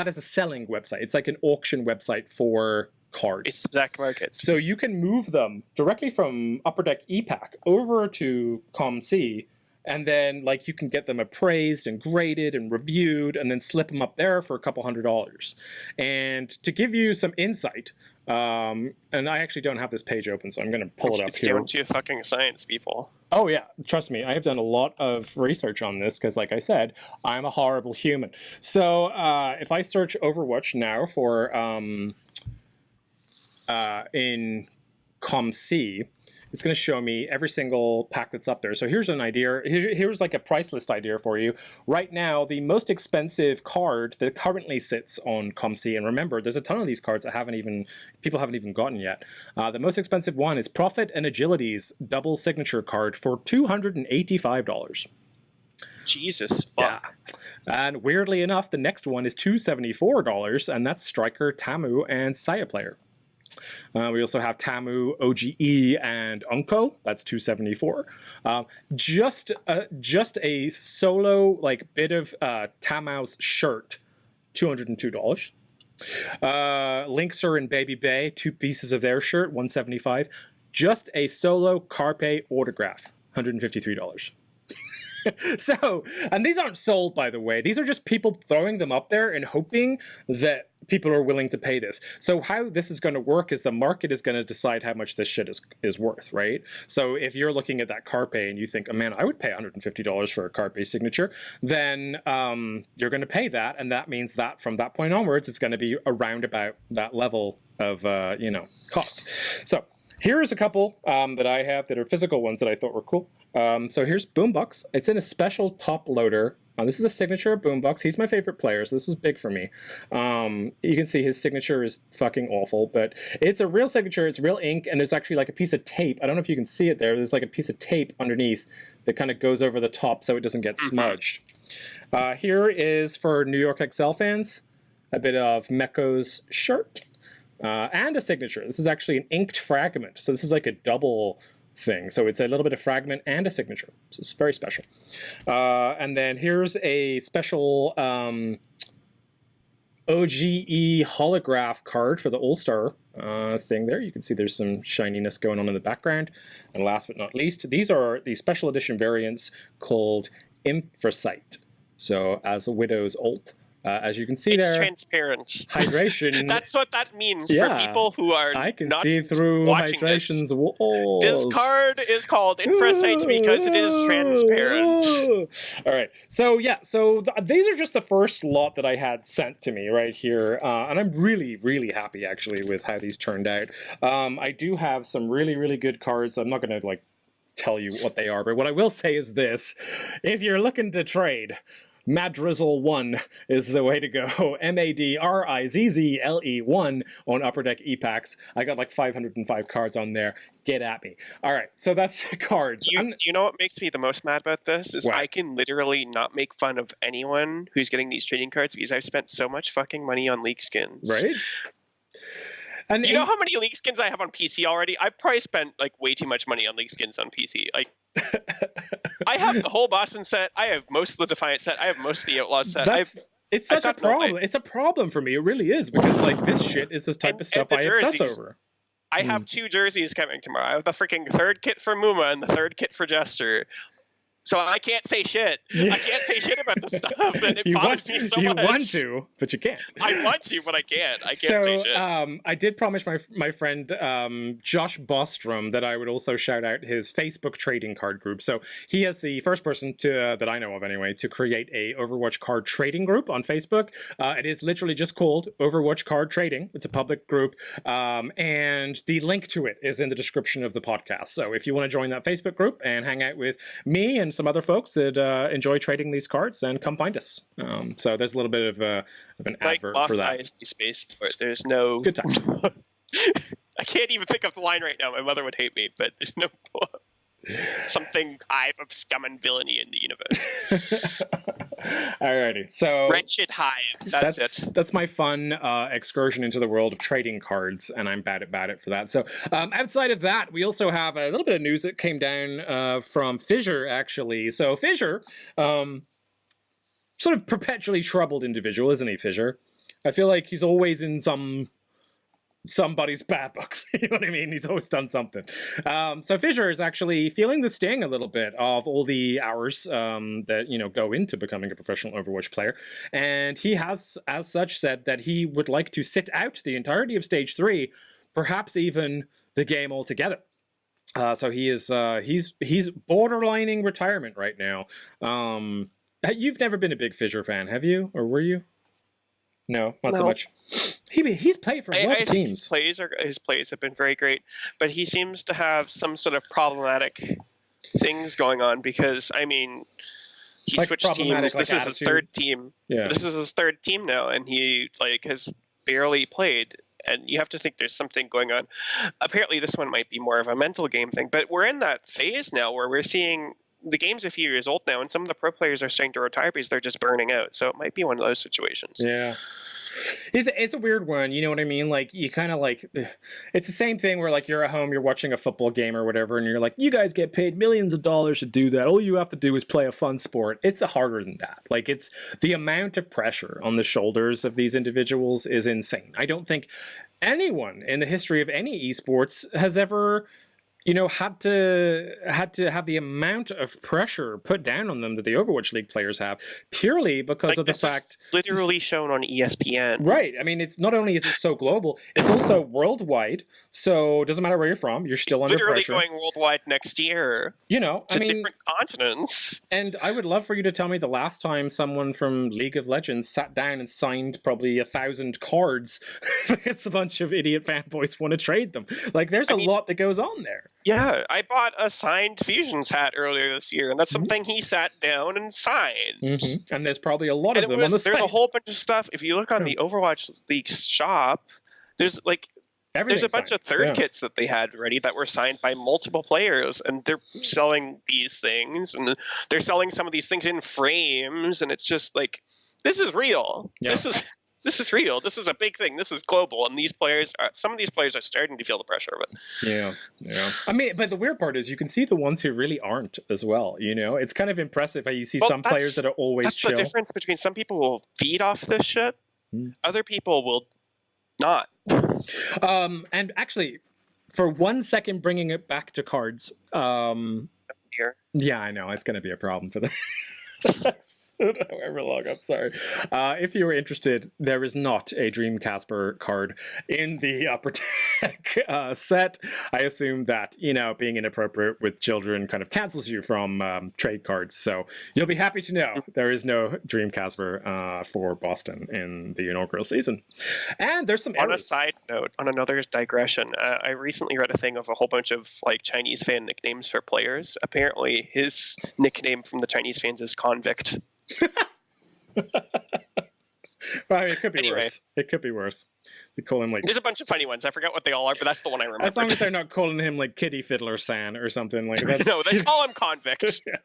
S2: is a selling website. It's like an auction website for cards.
S3: It's black market.
S2: So you can move them directly from Upper Deck E-Pack over to ComC, and then like you can get them appraised and graded and reviewed and then slip them up there for a couple $100. And to give you some insight, and I actually don't have this page open, so I'm going to pull it up
S3: it's
S2: here.
S3: down to fucking science, people.
S2: Oh yeah, trust me, I have done a lot of research on this because, like I said, I'm a horrible human. So if I search Overwatch now for in ComC, it's going to show me every single pack that's up there. So here's an idea. Here's like a price list idea for you. Right now, the most expensive card that currently sits on ComC, and remember, there's a ton of these cards that people haven't even gotten yet. The most expensive one is Profit and Agility's double signature card for $285.
S3: Jesus. Fuck.
S2: Yeah. And weirdly enough, the next one is $274, and that's Striker, Tamu, and Saya Player. We also have Tamu, OGE, and Unko. That's $274. Just a solo like bit of Tamu's shirt, $202. Linkser and Baby Bay, 2 pieces of their shirt, $175. Just a solo Carpe autograph, $153. So, and these aren't sold, by the way. These are just people throwing them up there and hoping that people are willing to pay this. So how this is going to work is the market is going to decide how much this shit is worth, right? So if you're looking at that Carpe and you think, oh man, I would pay $150 for a Carpe signature, then you're going to pay that, and that means that from that point onwards, it's going to be around about that level of cost. So here's a couple that I have that are physical ones that I thought were cool. So here's Boombox. It's in a special top loader. This is a signature of Boombox. He's my favorite player, so this is big for me. You can see his signature is fucking awful, but it's a real signature. It's real ink, and there's actually like a piece of tape. I don't know if you can see it there. There's like a piece of tape underneath that kind of goes over the top so it doesn't get smudged. Here is for New York XL fans, a bit of Meko's shirt. And a signature. This is actually an inked fragment. So this is like a double thing. So it's a little bit of fragment and a signature. So it's very special. And then here's a special OGE holograph card for the All-Star thing there. You can see there's some shininess going on in the background. And last but not least, these are the special edition variants called Infrasight. So as a Widow's Ult. As you can see
S3: it's
S2: there,
S3: transparent.
S2: Hydration.
S3: That's what that means for people who are
S2: I can
S3: not
S2: see through Hydration's walls.
S3: This card is called Infrasight because it is transparent.
S2: All right. So yeah. So these are just the first lot that I had sent to me right here, and I'm really, really happy actually with how these turned out. I do have some really, really good cards. I'm not going to like tell you what they are, but what I will say is this: if you're looking to trade, Madrizzle 1 is the way to go. Madrizzle 1 on Upper Deck E-Packs. I got like 505 cards on there. Get at me. All right, so that's cards.
S3: Do you know what makes me the most mad about this? Is
S2: what?
S3: I can literally not make fun of anyone who's getting these trading cards because I've spent so much fucking money on League skins.
S2: Right? And
S3: do you know how many League skins I have on PC already? I've probably spent like way too much money on League skins on PC. Like, I have the whole Boston set. I have most of the Defiant set. I have most of the Outlaw set.
S2: It's such a problem. It's a problem for me. It really is, because like this shit is this type of stuff I obsess over.
S3: I have 2 jerseys coming tomorrow. I have the freaking 3rd kit for Muma and the 3rd kit for Jester. So I can't say shit. I can't say shit about this stuff, and it bothers me so much.
S2: You want to, but you can't.
S3: I want to, but I can't. I can't say shit.
S2: I did promise my friend Josh Bostrom that I would also shout out his Facebook trading card group. So he is the first person to that I know of anyway to create a Overwatch card trading group on Facebook. It is literally just called Overwatch Card Trading. It's a public group, and the link to it is in the description of the podcast. So if you want to join that Facebook group and hang out with me and some other folks that enjoy trading these cards, and come find us. So there's a little bit of an advert for that.
S3: ISD space, but there's no
S2: good times.
S3: I can't even think of the line right now. My mother would hate me, but there's no something hive of scum and villainy in the universe.
S2: Alrighty, so
S3: wretched hive. That's it.
S2: That's my fun excursion into the world of trading cards, and I'm bad at it for that. So outside of that, we also have a little bit of news that came down from Fissure, actually. So Fissure, sort of perpetually troubled individual, isn't he, Fissure? I feel like he's always in somebody's bad books. You know what I mean? He's always done something. So Fissure is actually feeling the sting a little bit of all the hours that go into becoming a professional Overwatch player, and he has, as such, said that he would like to sit out the entirety of Stage 3, perhaps even the game altogether. So he's borderlining retirement right now. You've never been a big Fissure fan, have you? Or were you? No, not so much. He's played for a lot of teams.
S3: His plays have been very great, but he seems to have some sort of problematic things going on because, I mean, he switched teams. This is his 3rd team.
S2: Yeah.
S3: This is his 3rd team now, and he has barely played. And you have to think there's something going on. Apparently, this one might be more of a mental game thing, but we're in that phase now where we're seeing the game's a few years old now, and some of the pro players are starting to retire because they're just burning out. So it might be one of those situations.
S2: Yeah. It's a weird one, you know what I mean? Like, you kind of like, it's the same thing where like you're at home, you're watching a football game or whatever, and you're like, you guys get paid millions of dollars to do that. All you have to do is play a fun sport. It's harder than that. Like, it's the amount of pressure on the shoulders of these individuals is insane. I don't think anyone in the history of any esports has ever had to have the amount of pressure put down on them that the Overwatch League players have, purely because of the fact
S3: literally shown on ESPN.
S2: Right. I mean, it's not only is it so global, it's also worldwide. So it doesn't matter where you're from, you're still under
S3: literally
S2: pressure.
S3: Going worldwide next year.
S2: To
S3: different continents.
S2: And I would love for you to tell me the last time someone from League of Legends sat down and signed probably 1,000 cards because a bunch of idiot fanboys want to trade them. Like, there's a lot that goes on there.
S3: Yeah, I bought a signed Fusions hat earlier this year, and that's something he sat down and signed.
S2: Mm-hmm. And there's probably a lot of them on the site.
S3: There's a whole bunch of stuff. If you look on the Overwatch League shop, there's a bunch of third kits that they had ready that were signed by multiple players, and they're selling these things, and they're selling some of these things in frames, and it's just like, this is real. Yeah. This is real. This is a big thing. This is global, and some of these players are starting to feel the pressure of it.
S2: Yeah. I mean, but the weird part is you can see the ones who really aren't as well. It's kind of impressive how you see some players that are always chill.
S3: That's the difference between some people will feed off this shit, other people will not.
S2: And actually, for 1 second, bringing it back to cards. Yeah, I know it's going to be a problem for them. However long, I'm sorry. If you were interested, there is not a Dream Casper card in the Upper Deck set. I assume that, being inappropriate with children kind of cancels you from trade cards. So you'll be happy to know there is no Dream Casper for Boston in the inaugural season. And there's some errors.
S3: On a side note, on another digression, I recently read a thing of a whole bunch of Chinese fan nicknames for players. Apparently, his nickname from the Chinese fans is Convict.
S2: Well, it could be worse. It could be worse. They call him
S3: There's a bunch of funny ones. I forgot what they all are, but that's the one I remember.
S2: As long as they're not calling him Kitty Fiddler San or something like that.
S3: No, they call him Convict. Yeah.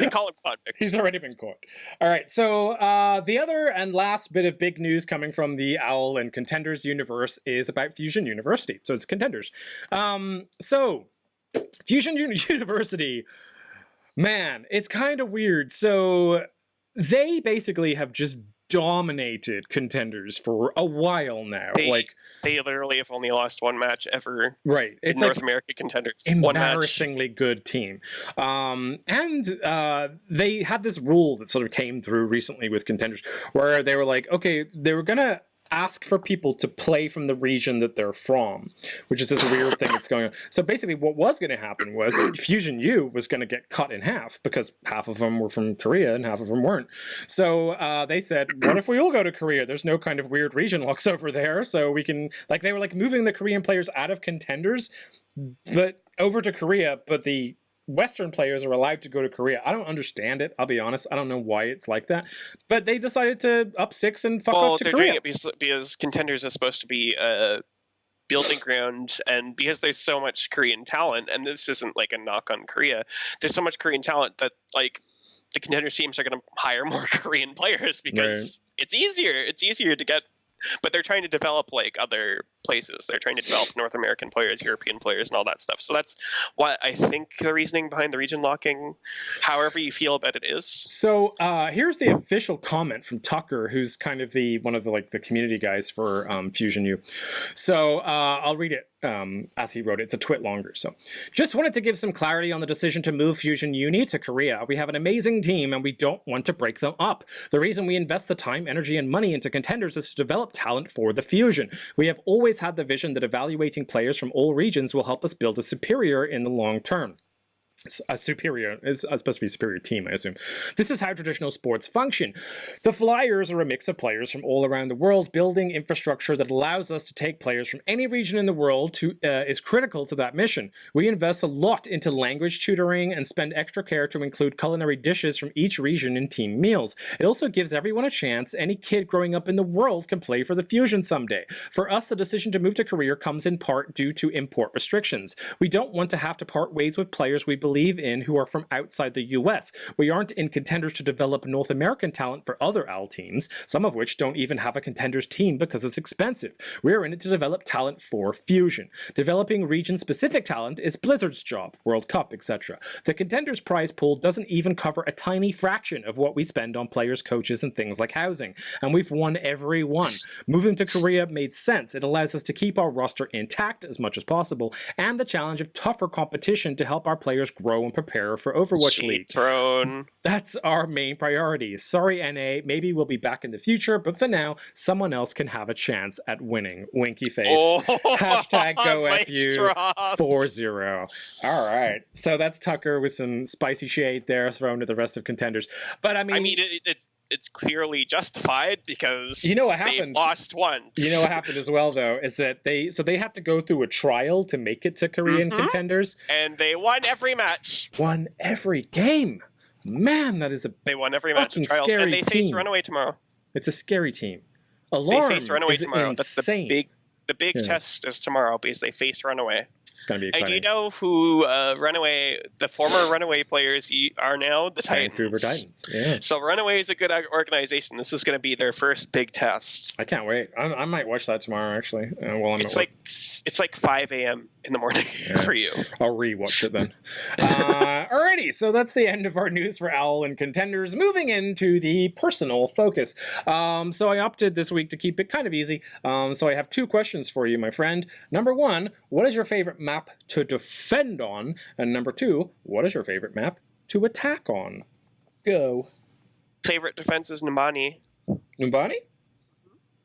S3: They call him Convict.
S2: He's already been caught. All right, so the other and last bit of big news coming from the OWL and Contenders universe is about Fusion University. So it's Contenders. So Fusion University, man, it's kind of weird. So they basically have just dominated Contenders for a while now.
S3: They literally have only lost one match ever.
S2: Right.
S3: It's North American Contenders.
S2: Embarrassingly good team. And they had this rule that sort of came through recently with Contenders where they were like, okay, they were going to ask for people to play from the region that they're from, which is this weird thing that's going on. So basically what was going to happen was Fusion U was going to get cut in half because half of them were from Korea and half of them weren't. So they said, what if we all go to Korea? There's no kind of weird region locks over there. So we can, they were moving the Korean players out of Contenders, but over to Korea, but the Western players are allowed to go to Korea. I don't understand it. I'll be honest. I don't know why it's like that. But they decided to up sticks and fuck off to Korea.
S3: They're doing it because Contenders is supposed to be a building ground, and because there's so much Korean talent, and this isn't a knock on Korea, there's so much Korean talent that the Contenders teams are going to hire more Korean players because it's easier. It's easier to get. But they're trying to develop other places. They're trying to develop North American players, European players, and all that stuff. So that's what I think the reasoning behind the region locking, however you feel about it, is.
S2: So here's the official comment from Tucker, who's kind of one of the community guys for Fusion U. So I'll read it as he wrote it. It's a twit longer. So just wanted to give some clarity on the decision to move Fusion Uni to Korea. We have an amazing team and we don't want to break them up. The reason we invest the time, energy, and money into Contenders is to develop talent for the Fusion. We have always had the vision that evaluating players from all regions will help us build a superior in the long term. A superior is supposed to be a superior team, I assume. This is how traditional sports function. The Flyers are a mix of players from all around the world. Building infrastructure that allows us to take players from any region in the world is critical to that mission. We invest a lot into language tutoring and spend extra care to include culinary dishes from each region in team meals. It also gives everyone a chance. Any kid growing up in the world can play for the Fusion someday. For us, the decision to move to Korea comes in part due to import restrictions. We don't want to have to part ways with players we believe believe in who are from outside the US. We aren't in contenders to develop North American talent for other AL teams, some of which don't even have a contenders team because it's expensive. We're in it to develop talent for Fusion. Developing region-specific talent is Blizzard's job, World Cup, etc. The contenders prize pool doesn't even cover a tiny fraction of what we spend on players, coaches, and things like housing, and we've won every one. Moving to Korea made sense. It allows us to keep our roster intact as much as possible, and the challenge of tougher competition to help our players grow and prepare for Overwatch League.
S3: Throne.
S2: That's our main priority. Sorry, NA, maybe we'll be back in the future, but for now, someone else can have a chance at winning. Winky face.
S3: Oh,
S2: Hashtag GoFU
S3: drop.
S2: 40. All right. So that's Tucker with some spicy shade there thrown to the rest of contenders. But I mean,
S3: it's clearly justified because
S2: you know what happened?
S3: They lost once.
S2: You know what happened as well, though, is that they had to go through a trial to make it to Korean contenders,
S3: and they won every match.
S2: Won every game. Man, that is
S3: they won every match in trials,
S2: scary
S3: and they face
S2: team.
S3: Runaway tomorrow.
S2: It's a scary team. Alarm
S3: they face Runaway
S2: is
S3: tomorrow.
S2: insane.
S3: That's the big test is tomorrow because they face Runaway.
S2: It's going to be exciting.
S3: And do you know who the former Runaway players are now? The Titans.
S2: Vancouver Titans, yeah.
S3: So Runaway is a good organization. This is going to be their first big test.
S2: I can't wait. I might watch that tomorrow, actually. While I'm
S3: it's like 5 a.m. in the morning for you.
S2: I'll rewatch it then. Alrighty, so that's the end of our news for OWL and contenders. Moving into the personal focus. So I opted this week to keep it kind of easy. So I have 2 questions for you, my friend. Number 1, what is your favorite map to defend on? And number 2, what is your favorite map to attack on? Go.
S3: Favorite defense is Numbani.
S2: Numbani?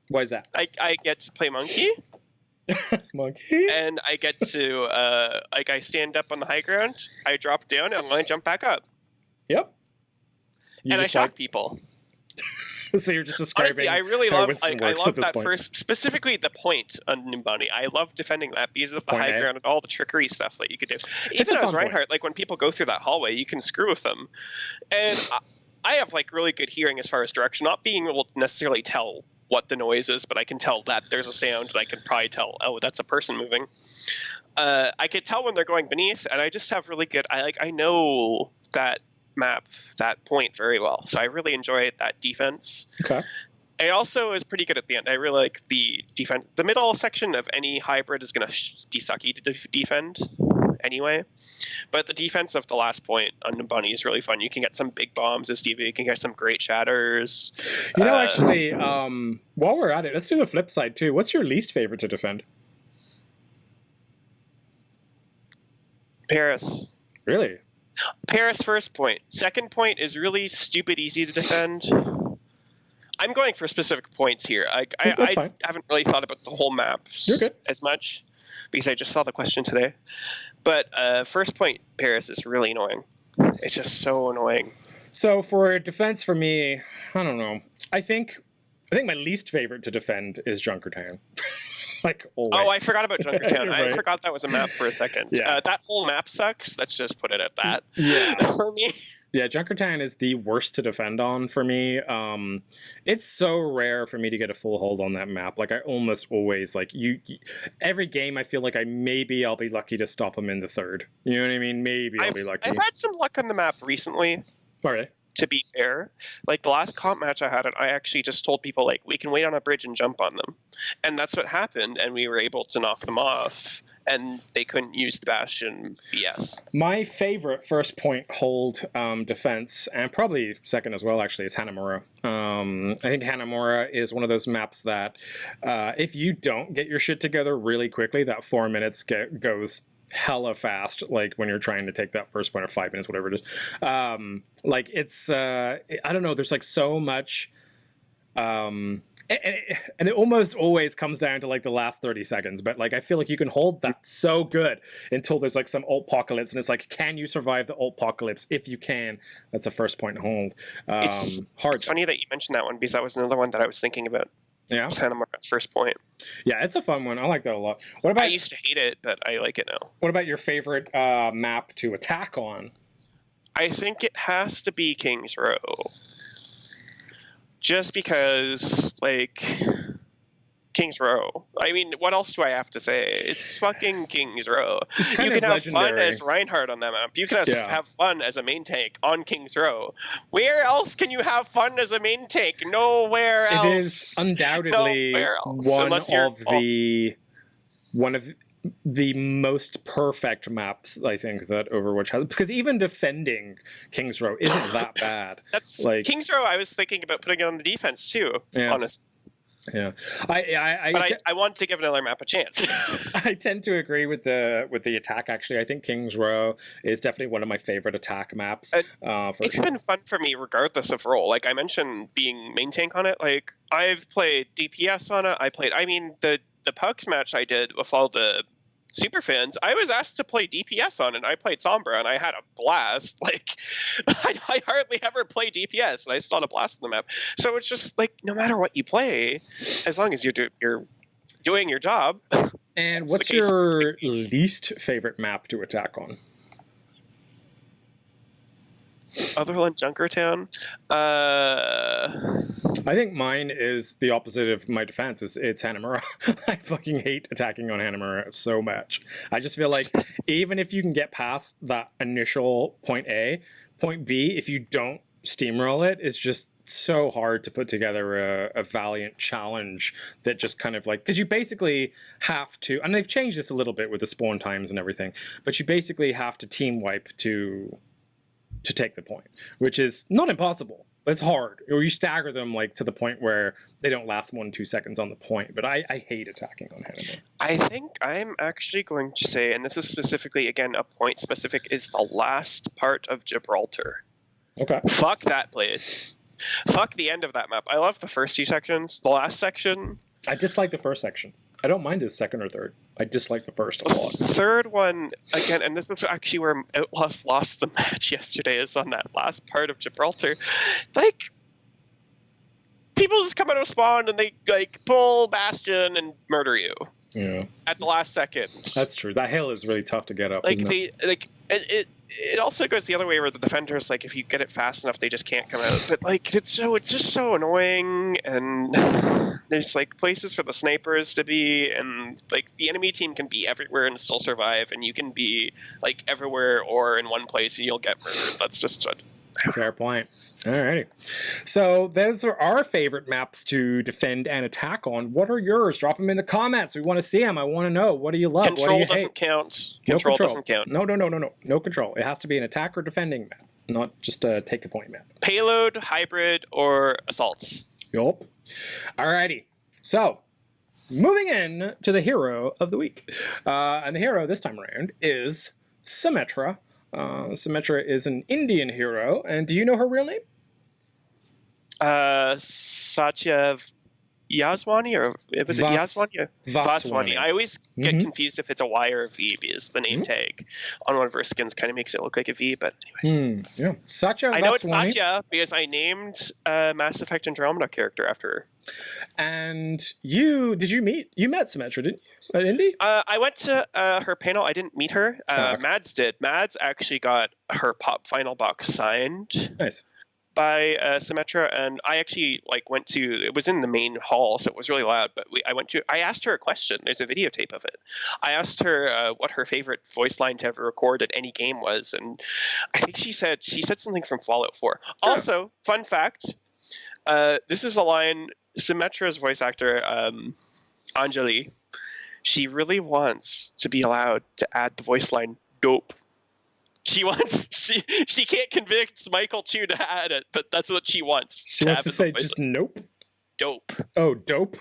S2: Why is that?
S3: I get to play Monkey.
S2: Monkey?
S3: And I get to, I stand up on the high ground, I drop down, and I jump back up.
S2: Yep.
S3: And I shock people.
S2: So you're just describing
S3: Honestly, I really
S2: how
S3: love,
S2: Winston
S3: I
S2: works
S3: love
S2: at this
S3: that
S2: point.
S3: first, specifically the point on Numbani. I love defending that because of the
S2: Point
S3: high
S2: A.
S3: ground and all the trickery stuff that you could do.
S2: It's
S3: Even
S2: a
S3: as
S2: fun point.
S3: Reinhardt, like when people go through that hallway, you can screw with them. And I have like really good hearing as far as direction, not being able to necessarily tell what the noise is, but I can tell that there's a sound, and I can probably tell, oh, that's a person moving. I could tell when they're going beneath, and I just have really good. I know that map, that point very well, so I really enjoy that defense.
S2: Okay.
S3: I also is pretty good at the end. I really like the defense. The middle section of any hybrid is going to be sucky to defend anyway. But the defense of the last point on Numbani is really fun. You can get some big bombs as DV. You can get some great shatters.
S2: You know, actually, while we're at it, let's do the flip side too. What's your least favorite to defend?
S3: Paris.
S2: Really?
S3: Paris first point. Second point is really stupid easy to defend. I'm going for specific points here. I haven't really thought about the whole map as much because I just saw the question today. But first point, Paris is really annoying. It's just so annoying.
S2: So for defense for me, I don't know. I think my least favorite to defend is Junkertown. Like always.
S3: Oh, I forgot about Junkertown.
S2: Right.
S3: I forgot that was a map for a second.
S2: Yeah.
S3: That whole map sucks. Let's just put it at that.
S2: Yeah.
S3: For me.
S2: Yeah, Junkertown is the worst to defend on for me. It's so rare for me to get a full hold on that map. Like I almost always every game I feel like I'll be lucky to stop him in the third. You know what I mean? Maybe I'll be lucky.
S3: I've had some luck on the map recently.
S2: Alright.
S3: To be fair, like the last comp match I had, I actually just told people like we can wait on a bridge and jump on them, and that's what happened, and we were able to knock them off, and they couldn't use the Bastion BS. My
S2: favorite first point hold defense, and probably second as well actually, is Hanamura. I think Hanamura is one of those maps that if you don't get your shit together really quickly, that 4 minutes goes hella fast, like when you're trying to take that first point, or 5 minutes, whatever it is. Like it's I don't know, there's like so much and it almost always comes down to like the last 30 seconds, but like I feel like you can hold that so good until there's like some ult-pocalypse, and it's like, can you survive the ult-pocalypse? If you can, that's a first point hold. Hard.
S3: It's funny that you mentioned that one because that was another one that I was thinking about.
S2: Yeah,
S3: Santa Margaret's first point.
S2: Yeah, it's a fun one. I like that a lot. What about?
S3: I used to hate it, but I like it now.
S2: What about your favorite map to attack on?
S3: I think it has to be King's Row. Just because, like, King's Row. I mean, what else do I have to say? It's fucking King's Row.
S2: It's
S3: You
S2: kind
S3: can
S2: of
S3: have fun
S2: legendary.
S3: as Reinhardt on that map. You can
S2: Yeah.
S3: have fun as a main tank on King's Row. Where else can you have fun as a main tank? Nowhere else.
S2: It is undoubtedly
S3: Nowhere else.
S2: one
S3: Unless you're
S2: of the most perfect maps I think that Overwatch has, because even defending King's Row isn't that bad.
S3: That's
S2: like
S3: King's Row. I was thinking about putting it on the defense too.
S2: Yeah.
S3: Honestly.
S2: Yeah,
S3: I want to give another map a chance.
S2: I tend to agree with the attack. Actually, I think King's Row is definitely one of my favorite attack maps.
S3: It's been fun for me regardless of role. Like I mentioned, being main tank on it. Like I've played DPS on it. I mean the Pugs match I did with all the super fans, I was asked to play DPS on it. I played Sombra and I had a blast. Like I hardly ever play DPS and I still had a blast on the map. So it's just like no matter what you play, as long as you're doing your job.
S2: And what's your least favorite map to attack on?
S3: Other than Junkertown,
S2: I think mine is the opposite of my defense. It's Hanamura. I fucking hate attacking on Hanamura so much. I just feel like even if you can get past that initial point A, point B, if you don't steamroll it, it's just so hard to put together a valiant challenge that just kind of like, because you basically have to, and they've changed this a little bit with the spawn times and everything, but you basically have to team wipe to take the point, which is not impossible. It's hard. Or you stagger them like to the point where they don't last more than 2 seconds on the point. But I hate attacking on Hanamura.
S3: I think I'm actually going to say, and this is specifically, again, a point specific, is the last part of Gibraltar.
S2: Okay.
S3: Fuck that place. Fuck the end of that map. I love the first 2 sections. The last section...
S2: I dislike the first section. I don't mind the second or third. I dislike the first a lot.
S3: Third one, again, and this is actually where Outlaws lost the match yesterday, is on that last part of Gibraltar. Like, people just come out of spawn and they, like, pull Bastion and murder you.
S2: Yeah.
S3: At the last second.
S2: That's true. That hill is really tough to get up,
S3: Like,
S2: isn't it?
S3: It also goes the other way where the defenders, like, if you get it fast enough, they just can't come out. But, like, it's just so annoying, and there's, like, places for the snipers to be, and, like, the enemy team can be everywhere and still survive, and you can be, like, everywhere or in one place and you'll get murdered. That's just
S2: Fair point. Alrighty. So those are our favorite maps to defend and attack on. What are yours? Drop them in the comments. We want to see them. I want to know. What do you love?
S3: Control
S2: what do you
S3: doesn't
S2: hate?
S3: count.
S2: No
S3: Control
S2: control
S3: doesn't count.
S2: No. No control. It has to be an attack or defending map, not just a take the point map.
S3: Payload, hybrid, or assaults.
S2: Yup. Alrighty. So, moving in to the hero of the week. And the hero this time around is Symmetra. Symmetra is an Indian hero. And do you know her real name?
S3: Satya Yaswani, or was it Yaswani or Vaswani? I always get confused if it's a Y or a V because the name tag on one of her skins kind of makes it look like a V, but anyway.
S2: Yeah. Satya Vaswani.
S3: I know it's Satya because I named a Mass Effect Andromeda character after her.
S2: And you met Symmetra, didn't you, at Indy?
S3: I went to her panel. I didn't meet her. Mads did. Mads actually got her pop final box signed.
S2: Nice.
S3: By Symmetra, and I actually went to, it was in the main hall, so it was really loud, but I asked her a question. There's a videotape of it. I asked her what her favorite voice line to ever record at any game was, and I think she said something from Fallout 4. Oh. Also, fun fact, this is a line, Symmetra's voice actor, Anjali, she really wants to be allowed to add the voice line dope. She can't convince Michael Chu to add it, but that's what she wants.
S2: She wants to say just nope.
S3: Dope.
S2: Oh, dope.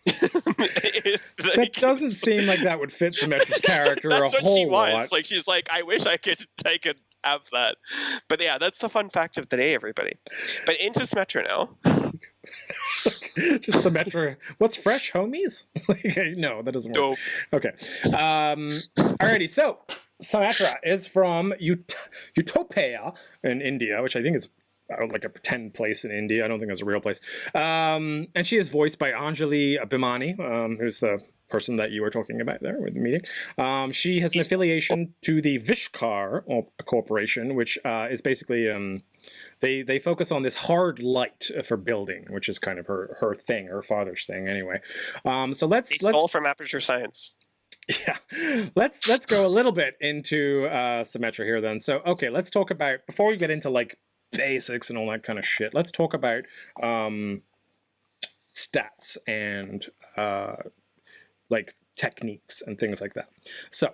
S2: That doesn't seem like that would fit Symmetra's character a whole lot. That's what she wants.
S3: Like, she's like, I wish I could have that. But yeah, that's the fun fact of the day, everybody. But into Symmetra now.
S2: Just Symmetra. What's fresh, homies? No, that doesn't work. Dope. Okay. Alrighty, so Symmetra is from Utopia in India, which I think is like a pretend place in India. I don't think it's a real place. And she is voiced by Anjali Abhimani, who's the person that you were talking about there with the meeting. She has an affiliation to the Vishkar Corporation, which is basically they focus on this hard light for building, which is kind of her thing, her father's thing anyway. So let's
S3: stole from Aperture Science.
S2: Yeah, let's go a little bit into Symmetra here then. So okay, let's talk about, before we get into like basics and all that kind of shit, let's talk about stats and like techniques and things like that. So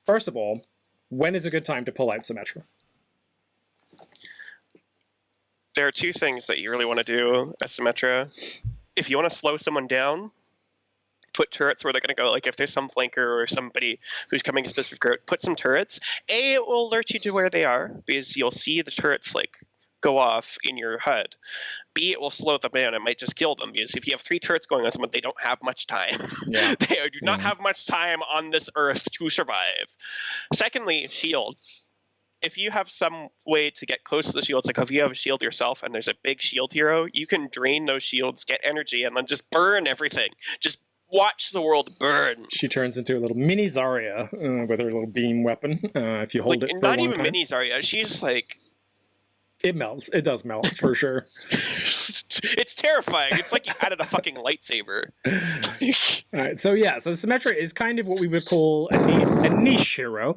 S2: first of all, when is a good time to pull out Symmetra?
S3: There are two things that you really want to do as Symmetra. If you want to slow someone down, put turrets where they're going to go. Like if there's some flanker or somebody who's coming a specific route, put some turrets. A, it will alert you to where they are because you'll see the turrets like go off in your HUD. B, it will slow them down. It might just kill them because if you have 3 turrets going on someone, they don't have much time.
S2: Yeah.
S3: They do not have much time on this earth to survive. Secondly, shields. If you have some way to get close to the shields, like if you have a shield yourself and there's a big shield hero, you can drain those shields, get energy, and then just burn everything. Just watch the world burn.
S2: She turns into a little mini Zarya with her little beam weapon. If you hold
S3: like,
S2: it for a long
S3: not even
S2: time.
S3: mini Zarya. She's like...
S2: It melts. It does melt, for sure.
S3: It's terrifying. It's like you added a fucking lightsaber.
S2: All right, so yeah, so Symmetra is kind of what we would call a niche hero.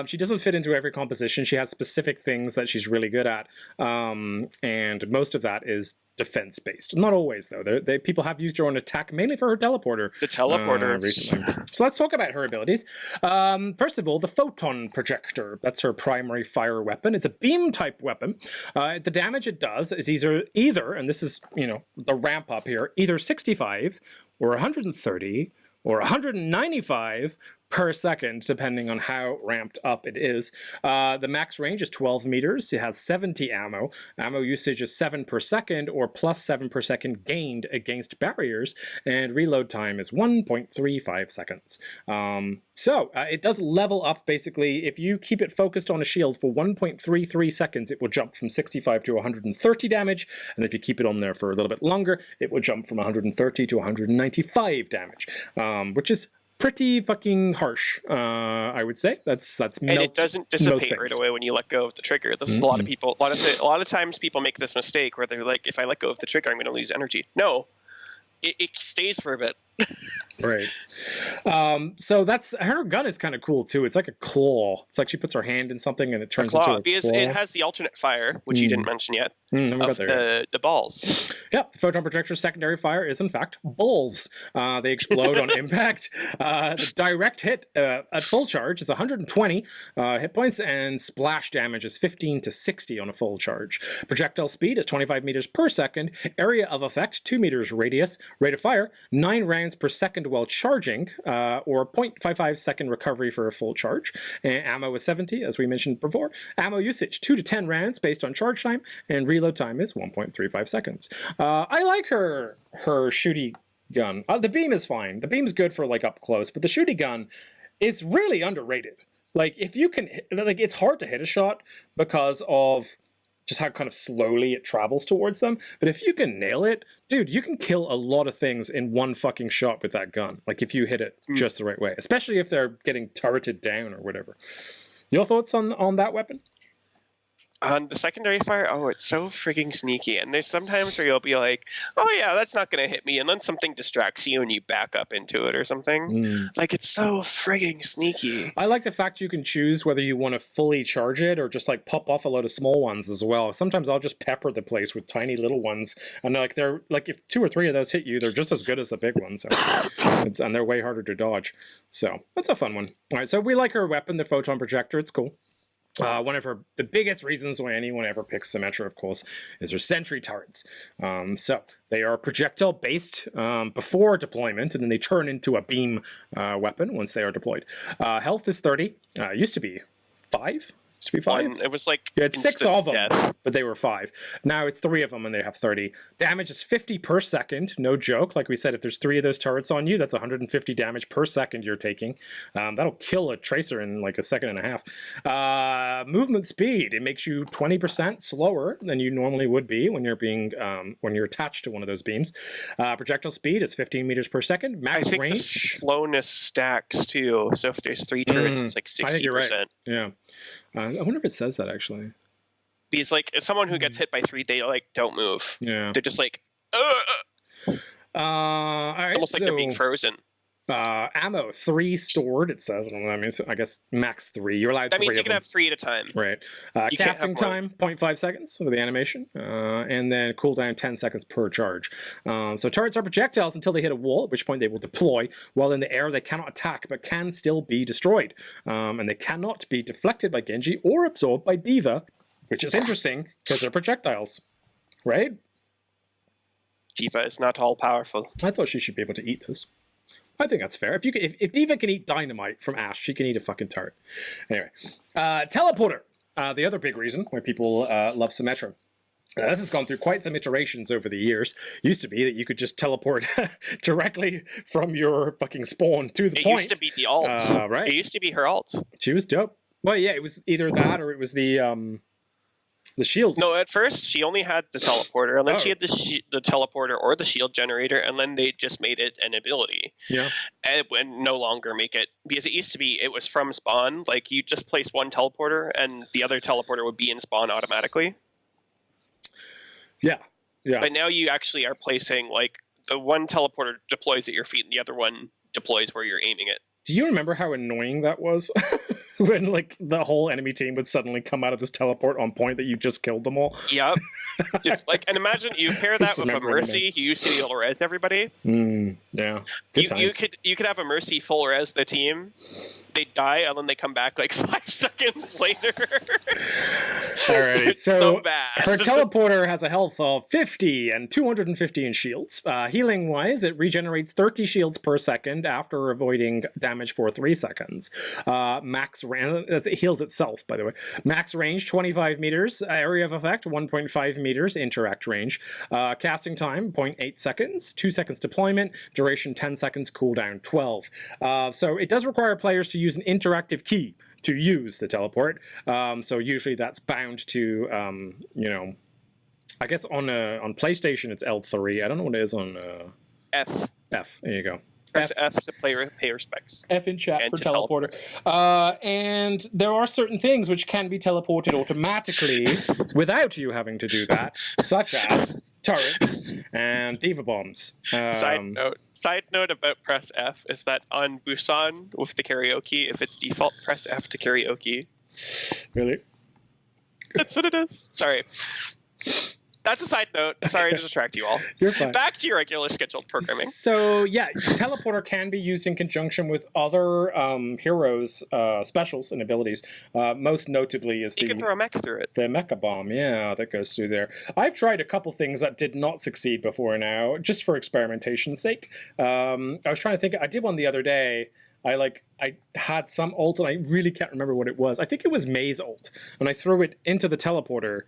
S2: She doesn't fit into every composition. She has specific things that she's really good at, and most of that is defense-based. Not always, though. People have used her on attack, mainly for her teleporter.
S3: The teleporter.
S2: Recently. So let's talk about her abilities. First of all, the photon projector. That's her primary fire weapon. It's a beam-type weapon. The damage it does is either, and this is, the ramp up here, either 65 or 130 or 195 per second, depending on how ramped up it is. The max range is 12 meters. It has 70 ammo. Ammo usage is 7 per second, or plus 7 per second gained against barriers, and reload time is 1.35 seconds. So it does level up, basically. If you keep it focused on a shield for 1.33 seconds, it will jump from 65 to 130 damage, and if you keep it on there for a little bit longer, it will jump from 130 to 195 damage, which is pretty fucking harsh, I would say. That's
S3: and it doesn't dissipate right away when you let go of the trigger. This is a lot of people. A lot of times people make this mistake where they're like, if I let go of the trigger, I'm going to lose energy. No, it stays for a bit.
S2: Right. So that's, her gun is kind of cool too. It's like a claw. It's like she puts her hand in something and it turns into a
S3: because
S2: claw.
S3: it has the alternate fire, which you didn't mention yet, of the balls.
S2: Yeah, the photon projector's secondary fire is in fact balls. They explode on impact. The direct hit at full charge is 120 hit points, and splash damage is 15 to 60 on a full charge. Projectile speed is 25 meters per second. Area of effect, 2 meters radius. Rate of fire, 9 rounds per second while charging, or 0.55 second recovery for a full charge. And ammo is 70, as we mentioned before. Ammo usage, 2 to 10 rounds based on charge time, and reload time is 1.35 seconds. I like her shooty gun. The beam is fine. The beam is good for like up close, but the shooty gun, it's really underrated. Like if you can, like it's hard to hit a shot because of just how kind of slowly it travels towards them. But if you can nail it, dude, you can kill a lot of things in one fucking shot with that gun. Like if you hit it just the right way, especially if they're getting turreted down or whatever. Your thoughts on that weapon?
S3: On the secondary fire, it's so frigging sneaky. And there's sometimes where you'll be like, oh yeah, that's not going to hit me. And then something distracts you and you back up into it or something. Like, it's so frigging sneaky.
S2: I like the fact you can choose whether you want to fully charge it or just like pop off a load of small ones as well. Sometimes I'll just pepper the place with tiny little ones. And they're like, if 2 or 3 of those hit you, they're just as good as the big ones. So and they're way harder to dodge. So that's a fun one. All right, so we like her weapon, the photon projector. It's cool. One of the biggest reasons why anyone ever picks Symmetra, of course, is her sentry turrets. So they are projectile based before deployment, and then they turn into a beam weapon once they are deployed. Health is 30. Used to be 5. Used to be 5.
S3: It was like
S2: You had 6
S3: instant
S2: of them,
S3: death.
S2: but they were 5. Now it's 3 of them and they have 30. Damage is 50 per second, no joke. Like we said, if there's 3 of those turrets on you, that's 150 damage per second you're taking. That'll kill a tracer in like a second and a half. Movement speed, it makes you 20% slower than you normally would be when you're being when you're attached to one of those beams. Projectile speed is 15 meters per second. Max
S3: I think
S2: range.
S3: the slowness stacks too. So if there's 3 turrets, it's like 60%.
S2: I think you're right. Yeah. I wonder if it says that actually.
S3: Because like as someone who gets hit by 3, they like don't move.
S2: Yeah.
S3: They're just like,
S2: all right,
S3: it's almost like they're being frozen.
S2: Ammo 3 stored. It says. I don't know what that means. I guess max 3. You're allowed.
S3: That
S2: 3
S3: means you
S2: of
S3: can
S2: them.
S3: have 3 at a time.
S2: Right. Casting time 0.5 seconds with the animation, and then cooldown 10 seconds per charge. So turrets are projectiles until they hit a wall, at which point they will deploy. While in the air, they cannot attack, but can still be destroyed. And they cannot be deflected by Genji or absorbed by D.Va, which is interesting because they're projectiles, right?
S3: D.Va is not all powerful.
S2: I thought she should be able to eat those. I think that's fair. If D.Va can eat dynamite from Ashe, she can eat a fucking turret. Anyway, teleporter. The other big reason why people love Symmetra. This has gone through quite some iterations over the years. Used to be that you could just teleport directly from your fucking spawn to the point.
S3: It used to be the alt.
S2: Right.
S3: It used to be her alt.
S2: She was dope. Well, yeah, it was either that or it was the shield.
S3: No, at first she only had the teleporter, and then she had the teleporter or the shield generator, and then they just made it an ability.
S2: Yeah.
S3: And it would no longer make it, because it used to be it was from spawn. Like you just place one teleporter, and the other teleporter would be in spawn automatically.
S2: Yeah. Yeah.
S3: But now you actually are placing like the one teleporter deploys at your feet, and the other one deploys where you're aiming it.
S2: Do you remember how annoying that was? When like the whole enemy team would suddenly come out of this teleport on point that you just killed them all.
S3: Yep. Just like, and imagine you pair that with a Mercy. You used to be able to res everybody.
S2: Yeah.
S3: You could have a Mercy full res the team. They die and then they come back like 5 seconds later.
S2: Alrighty,
S3: It's so bad.
S2: Her teleporter has a health of 50 and 250 in shields. Healing wise, it regenerates 30 shields per second after avoiding damage for 3 seconds. Max range, it heals itself, by the way. Max range 25 meters. Area of effect 1.5 meters. Interact range. Casting time 0.8 seconds. 2 seconds deployment. Duration 10 seconds. Cooldown 12. So it does require players to use an interactive key to use the teleport. So usually that's bound to, you know, I guess on PlayStation it's L3. I don't know what it is on
S3: F.
S2: F. There you go.
S3: Press F to pay respects.
S2: F in chat
S3: and
S2: for
S3: to
S2: teleporter. And there are certain things which can be teleported automatically without you having to do that, such as turrets and D.Va bombs.
S3: Side note about press F is that on Busan with the karaoke, if it's default, press F to karaoke.
S2: Really?
S3: That's what it is. Sorry. That's a side note. Sorry to distract you all.
S2: You're fine.
S3: Back to your regular scheduled programming.
S2: So, yeah, teleporter can be used in conjunction with other heroes' specials and abilities. Most notably is
S3: you can throw a mech through it.
S2: The mecha bomb, yeah, that goes through there. I've tried a couple things that did not succeed before now, just for experimentation's sake. I was trying to think. I did one the other day. I had some ult, and I really can't remember what it was. I think it was May's ult, and I threw it into the teleporter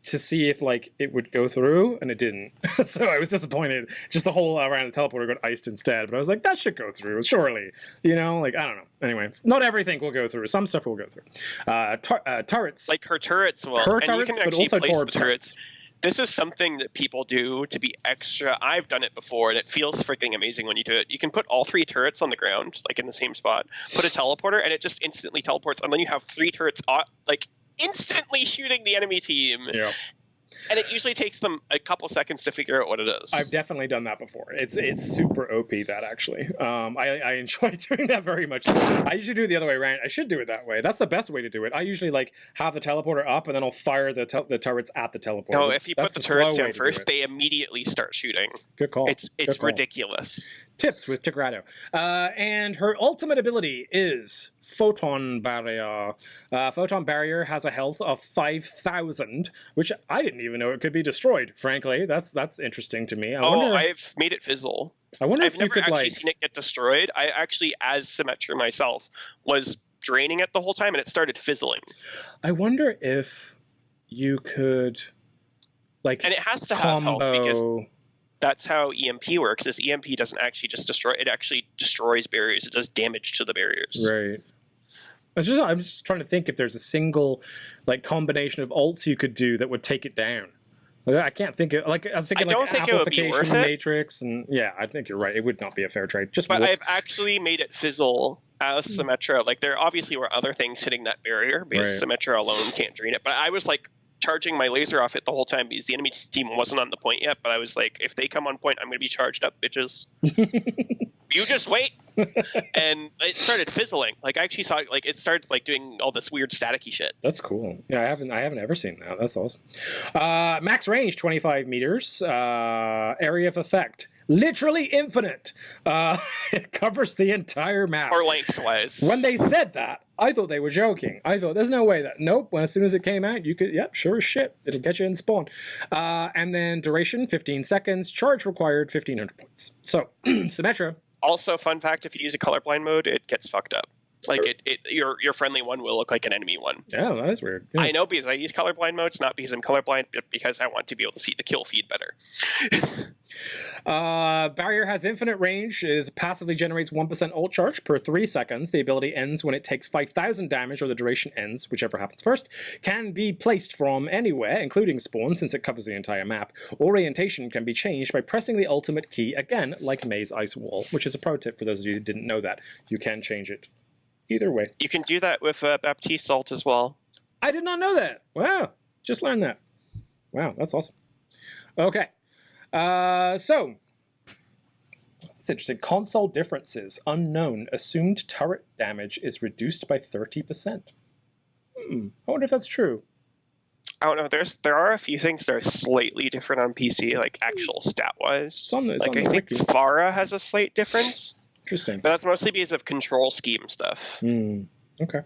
S2: to see if like it would go through, and it didn't. So I was disappointed. Just the whole around the teleporter got iced instead. But I was like, that should go through, surely. You know, like I don't know. Anyway, not everything will go through. Some stuff will go through. Turrets,
S3: like her turrets will.
S2: Her
S3: and
S2: turrets,
S3: you can
S2: but
S3: actually
S2: also
S3: place
S2: Torb's
S3: the
S2: turrets.
S3: This is something that people do to be extra. I've done it before, and it feels freaking amazing when you do it. You can put all 3 turrets on the ground, like in the same spot. Put a teleporter, and it just instantly teleports, and then you have 3 turrets, like instantly shooting the enemy team.
S2: Yeah.
S3: And it usually takes them a couple seconds to figure out what it is.
S2: I've definitely done that before. It's super OP, that actually. I enjoy doing that very much. I usually do it the other way around. I should do it that way. That's the best way to do it. I usually like have the teleporter up and then I'll fire the turrets at the teleporter.
S3: No, if you
S2: That's
S3: put the turrets
S2: slow way
S3: down
S2: to do
S3: first,
S2: it.
S3: they immediately start shooting.
S2: Good call.
S3: It's
S2: Good call.
S3: ridiculous.
S2: Tips with Tigrato. And her ultimate ability is Photon Barrier. Photon Barrier has a health of 5,000, which I didn't even know it could be destroyed, frankly. That's interesting to me.
S3: I've made it fizzle.
S2: I wonder
S3: I've
S2: if you
S3: never
S2: could
S3: actually
S2: like...
S3: seen it get destroyed. I actually, as Symmetra myself, was draining it the whole time, and it started fizzling.
S2: I wonder if you could, like,
S3: and it has to have health
S2: combo.
S3: because that's how EMP works. Is EMP doesn't actually just destroy; it actually destroys barriers. It does damage to the barriers.
S2: Right. I'm just trying to think if there's a single, like, combination of ults you could do that would take it down. Like, I can't think of, like, I was thinking,
S3: I don't think it would be worth it.
S2: Matrix, and yeah, I think you're right. It would not be a fair trade.
S3: But I've actually made it fizzle as Symmetra. Like, there obviously were other things hitting that barrier because Symmetra alone can't drain it. But I was like charging my laser off it the whole time because the enemy team wasn't on the point yet. But I was like, if they come on point, I'm going to be charged up, bitches. You just wait. And it started fizzling. Like, I actually saw, like, it started, like, doing all this weird staticky shit.
S2: That's cool. Yeah, I haven't ever seen that. That's awesome. Max range, 25 meters. Area of effect, literally infinite. It covers the entire map.
S3: Or lengthwise.
S2: When they said that, I thought they were joking. I thought, there's no way that... Nope, as soon as it came out, you could... Yep, sure as shit. It'll get you in spawn. And then duration, 15 seconds. Charge required, 1,500 points. So, Symmetra.
S3: Also, fun fact, if you use a colorblind mode, it gets fucked up. Like, your friendly one will look like an enemy one.
S2: Yeah, that is weird. Yeah.
S3: I know because I use colorblind modes, not because I'm colorblind, but because I want to be able to see the kill feed better.
S2: Barrier has infinite range, passively generates 1% ult charge per 3 seconds. The ability ends when it takes 5,000 damage, or the duration ends, whichever happens first. Can be placed from anywhere, including spawn, since it covers the entire map. Orientation can be changed by pressing the ultimate key, again, like May's Ice Wall, which is a pro tip for those of you who didn't know that. You can change it either way.
S3: You can do that with Baptiste ult as well.
S2: I did not know that. Wow, just learned that. Wow, that's awesome. Okay. So, it's interesting. Console differences. Unknown. Assumed turret damage is reduced by 30%. I wonder if that's true.
S3: I don't know. There are a few things that are slightly different on PC, like actual stat-wise.
S2: Like,
S3: I think Farah has a slight difference.
S2: Interesting.
S3: But that's mostly because of control scheme stuff.
S2: Okay.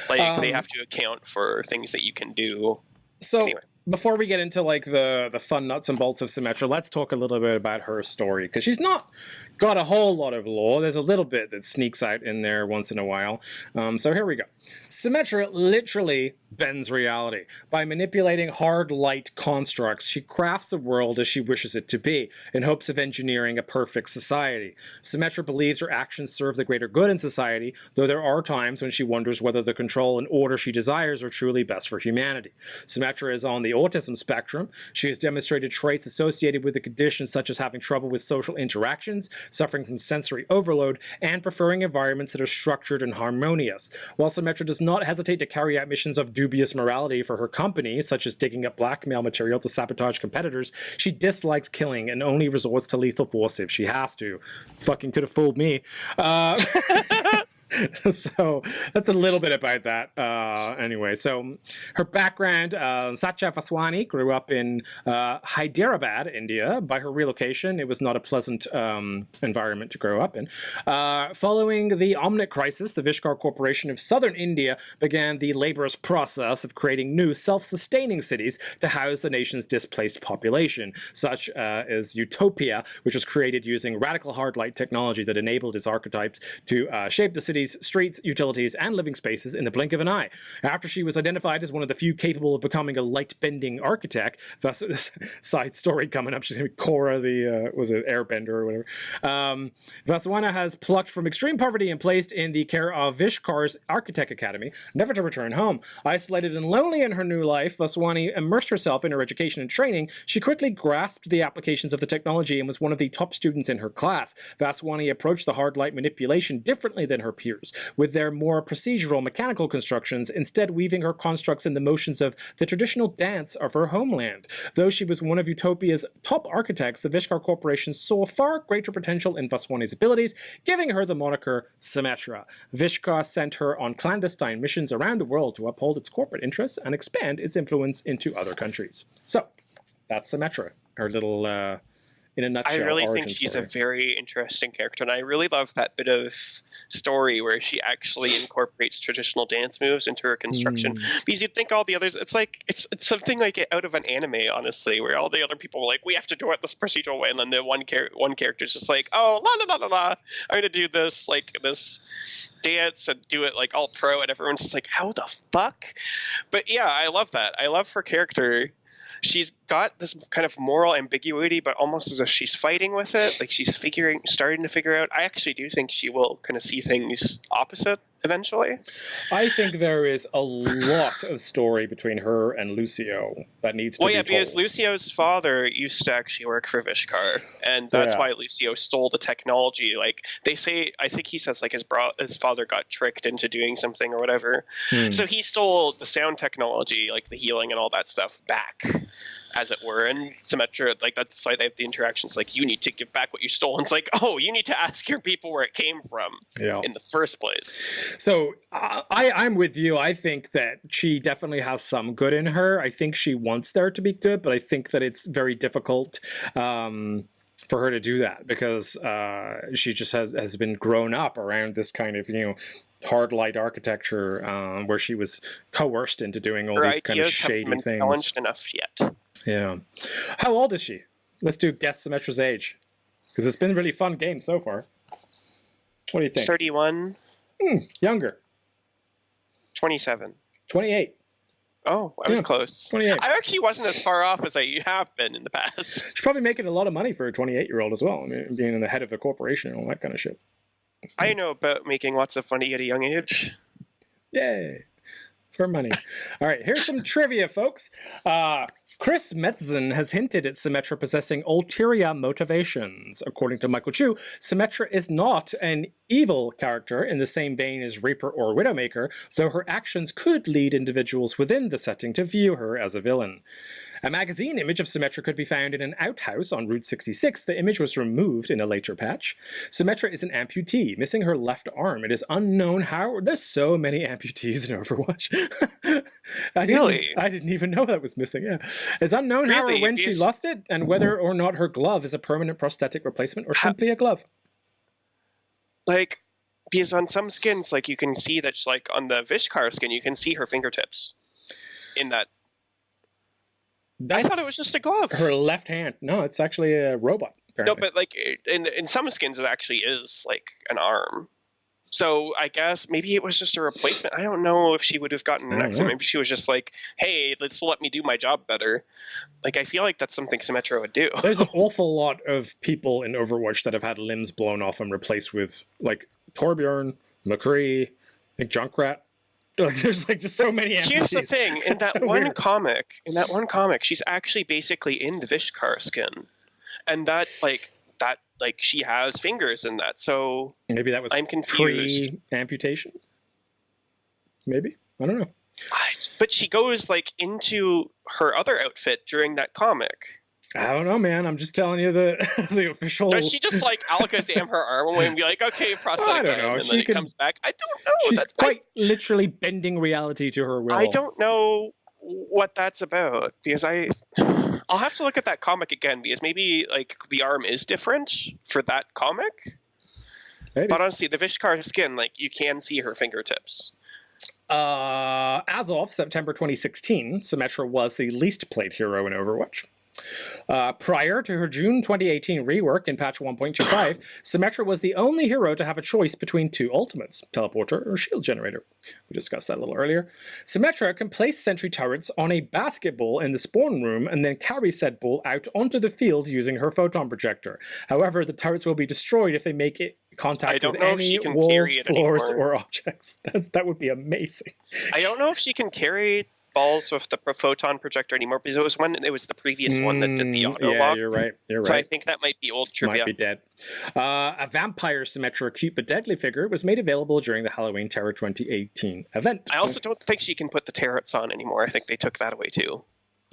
S3: Like, they have to account for things that you can do.
S2: So,
S3: anyway.
S2: Before we get into, like, the fun nuts and bolts of Symmetra, let's talk a little bit about her story, because she's not got a whole lot of lore. There's a little bit that sneaks out in there once in a while. So here we go. Symmetra literally bends reality. By manipulating hard light constructs, she crafts the world as she wishes it to be, in hopes of engineering a perfect society. Symmetra believes her actions serve the greater good in society, though there are times when she wonders whether the control and order she desires are truly best for humanity. Symmetra is on the autism spectrum. She has demonstrated traits associated with the condition such as having trouble with social interactions, suffering from sensory overload, and preferring environments that are structured and harmonious. While Symmetra does not hesitate to carry out missions of dubious morality for her company, such as digging up blackmail material to sabotage competitors, she dislikes killing and only resorts to lethal force if she has to. Fucking could have fooled me. So that's a little bit about that. Anyway, so her background, Satya Vaswani grew up in Hyderabad, India. By her relocation, it was not a pleasant environment to grow up in. Following the Omnit crisis, the Vishkar Corporation of southern India began the laborious process of creating new self-sustaining cities to house the nation's displaced population, such as Utopia, which was created using radical hard light technology that enabled its archetypes to shape the city's streets, utilities, and living spaces in the blink of an eye. After she was identified as one of the few capable of becoming a light-bending architect, this side story coming up, she's going to be Korra, the, was it Airbender or whatever. Vaswana has plucked from extreme poverty and placed in the care of Vishkar's Architect Academy, never to return home. Isolated and lonely in her new life, Vaswani immersed herself in her education and training. She quickly grasped the applications of the technology and was one of the top students in her class. Vaswani approached the hard light manipulation differently than her peers, with their more procedural mechanical constructions, instead weaving her constructs in the motions of the traditional dance of her homeland. Though she was one of Utopia's top architects, the Vishkar Corporation saw far greater potential in Vaswani's abilities, giving her the moniker Symmetra. Vishkar sent her on clandestine missions around the world to uphold its corporate interests and expand its influence into other countries. So, that's Symmetra, her little in a nutshell.
S3: I really think
S2: origin
S3: she's
S2: story.
S3: a very interesting character, and I really love that bit of story where she actually incorporates traditional dance moves into her construction. Because you'd think all the others, it's like it's something like out of an anime, honestly, where all the other people were like, we have to do it this procedural way, and then the one character's just like, oh, la la la la la, I'm gonna do this dance and do it like all pro, and everyone's just like, how the fuck? But yeah, I love that. I love her character. She's got this kind of moral ambiguity, but almost as if she's fighting with it. Like she's starting to figure out. I actually do think she will kind of see things opposite eventually.
S2: I think there is a lot of story between her and Lucio that needs to be told.
S3: Because Lucio's father used to actually work for Vishkar, and that's why Lucio stole the technology. Like they say, I think he says like his father got tricked into doing something or whatever. So he stole the sound technology, like the healing and all that stuff, back, as it were. And Symmetra, like that's why they have the interactions. Like you need to give back what you stole. And it's like, oh, you need to ask your people where it came from in the first place.
S2: So I'm with you. I think that she definitely has some good in her. I think she wants there to be good, but I think that it's very difficult for her to do that because she just has been grown up around this kind of, hard light architecture where she was coerced into doing all these kind of shady
S3: haven't been
S2: things.
S3: Challenged enough yet.
S2: Yeah. How old is she? Let's do guess Symmetra's age because it's been a really fun game so far. What do you think?
S3: 31.
S2: Younger.
S3: 27.
S2: 28.
S3: Oh, I was close.
S2: 28.
S3: I actually wasn't as far off as I have been in the past.
S2: She's probably making a lot of money for a 28-year-old as well. I mean, being in the head of the corporation and all that kind of shit.
S3: I know about making lots of money at a young age.
S2: Yay. For money. All right, here's some trivia, folks. Chris Metzen has hinted at Symmetra possessing ulterior motivations. According to Michael Chu, Symmetra is not an evil character in the same vein as Reaper or Widowmaker, though her actions could lead individuals within the setting to view her as a villain. A magazine image of Symmetra could be found in an outhouse on Route 66. The image was removed in a later patch. Symmetra is an amputee, missing her left arm. It is unknown how... There's so many amputees in Overwatch. I didn't even know that was missing, yeah. It's unknown how or when she lost it, and whether or not her glove is a permanent prosthetic replacement or simply a glove.
S3: Like, because on some skins, like, you can see that, like, on the Vishkar skin, you can see her fingertips in that. I thought it was just a glove.
S2: Her left hand. No, it's actually a robot, apparently.
S3: No, but, like, in some skins, it actually is, like, an arm. So I guess maybe it was just a replacement. I don't know if she would have gotten an accident. Maybe she was just like, hey, let me do my job better. Like, I feel like that's something Symmetra would do.
S2: There's an awful lot of people in Overwatch that have had limbs blown off and replaced with, like, Torbjorn, McCree, like Junkrat. Like, there's, like, just so many amputees.
S3: Here's the thing. In that one comic, she's actually basically in the Vishkar skin. And that, she has fingers in that, so
S2: maybe that was
S3: I'm confused.
S2: Pre-amputation? Maybe? I don't know.
S3: But she goes, like, into her other outfit during that comic.
S2: I don't know, man. I'm just telling you the official...
S3: Does she just, like, Alakazam her arm away and be like, okay, prosthetic
S2: I don't know.
S3: arm, and then it comes back? I don't know.
S2: She's quite literally bending reality to her will.
S3: I don't know what that's about, because I'll have to look at that comic again, because maybe, like, the arm is different for that comic.
S2: Maybe.
S3: But honestly, the Vishkar skin, like, you can see her fingertips.
S2: As of September 2016, Symmetra was the least played hero in Overwatch. Prior to her June 2018 rework in patch 1.25, Symmetra was the only hero to have a choice between two ultimates, Teleporter or Shield Generator. We discussed that a little earlier. Symmetra can place sentry turrets on a basketball in the spawn room and then carry said ball out onto the field using her photon projector. However, the turrets will be destroyed if they make contact with any walls, floors, or objects. That would be amazing.
S3: I don't know if she can carry balls with the photon projector anymore, because it was the previous one that did the auto lock.
S2: You're right.
S3: So I think that might be old trivia.
S2: Might be dead. A vampire Symmetra cute but deadly figure was made available during the Halloween Terror 2018 event.
S3: I also don't think she can put the turrets on anymore. I think they took that away too.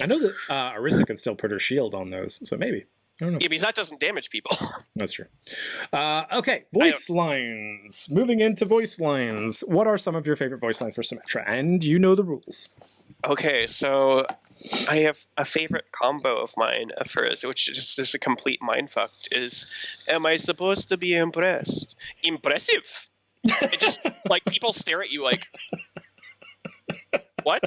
S2: I know that Arisa can still put her shield on those, so maybe. I don't know.
S3: Yeah, because that doesn't damage people.
S2: That's true. Okay, voice lines. Moving into voice lines. What are some of your favorite voice lines for Symmetra? And you know the rules.
S3: Okay, so I have a favorite combo of mine of hers, which just is a complete mindfuck, is, am I supposed to be impressed? Impressive! It just, like, people stare at you like, what?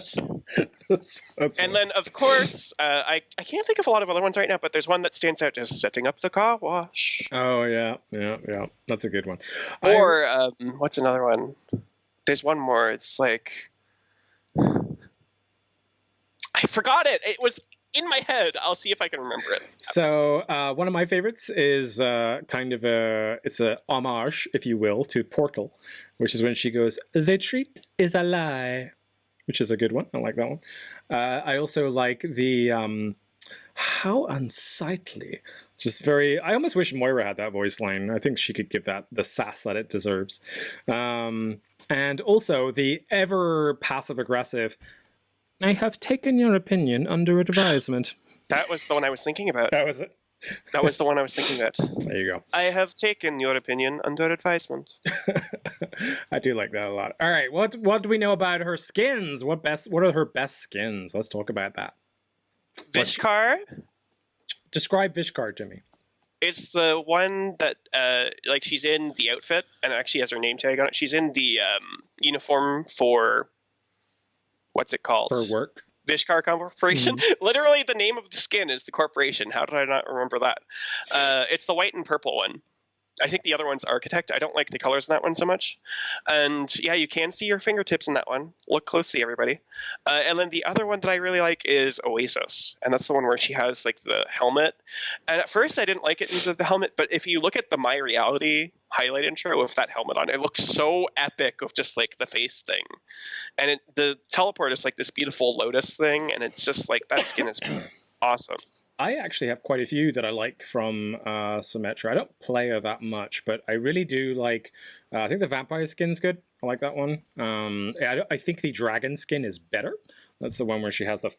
S2: That's
S3: And
S2: funny.
S3: then, of course, I can't think of a lot of other ones right now, but there's one that stands out as setting up the car wash.
S2: Oh, yeah. That's a good one.
S3: Or, what's another one? There's one more. It's like... I forgot it. It was in my head. I'll see if I can remember it.
S2: So one of my favorites is it's a homage, if you will, to Portal, which is when she goes, "The treat is a lie," which is a good one. I like that one. I also like the how unsightly. Just very. I almost wish Moira had that voice line. I think she could give that the sass that it deserves. And also the ever passive aggressive. I have taken your opinion under advisement.
S3: That was the one I was thinking about.
S2: That was it.
S3: That was the one I was thinking about.
S2: There you go.
S3: I have taken your opinion under advisement.
S2: I do like that a lot. All right, what do we know about her skins? What are her best skins? Let's talk about that.
S3: Vishkar?
S2: Describe Vishkar to me.
S3: It's the one that, like, she's in the outfit, and it actually has her name tag on it. She's in the uniform for... What's it called?
S2: For work?
S3: Vishkar Corporation. Mm-hmm. Literally, the name of the skin is the corporation. How did I not remember that? It's the white and purple one. I think the other one's Architect. I don't like the colors in that one so much. And yeah, you can see your fingertips in that one. Look closely, everybody. And then the other one that I really like is Oasis. And that's the one where she has like the helmet. And at first I didn't like it because of the helmet, but if you look at the My Reality highlight intro with that helmet on, it looks so epic with just like the face thing. And the teleport is like this beautiful lotus thing. And it's just like, that skin is awesome.
S2: I actually have quite a few that I like from Symmetra. I don't play her that much, but I really do like... I think the vampire skin's good. I like that one. I think the dragon skin is better. That's the one where she has the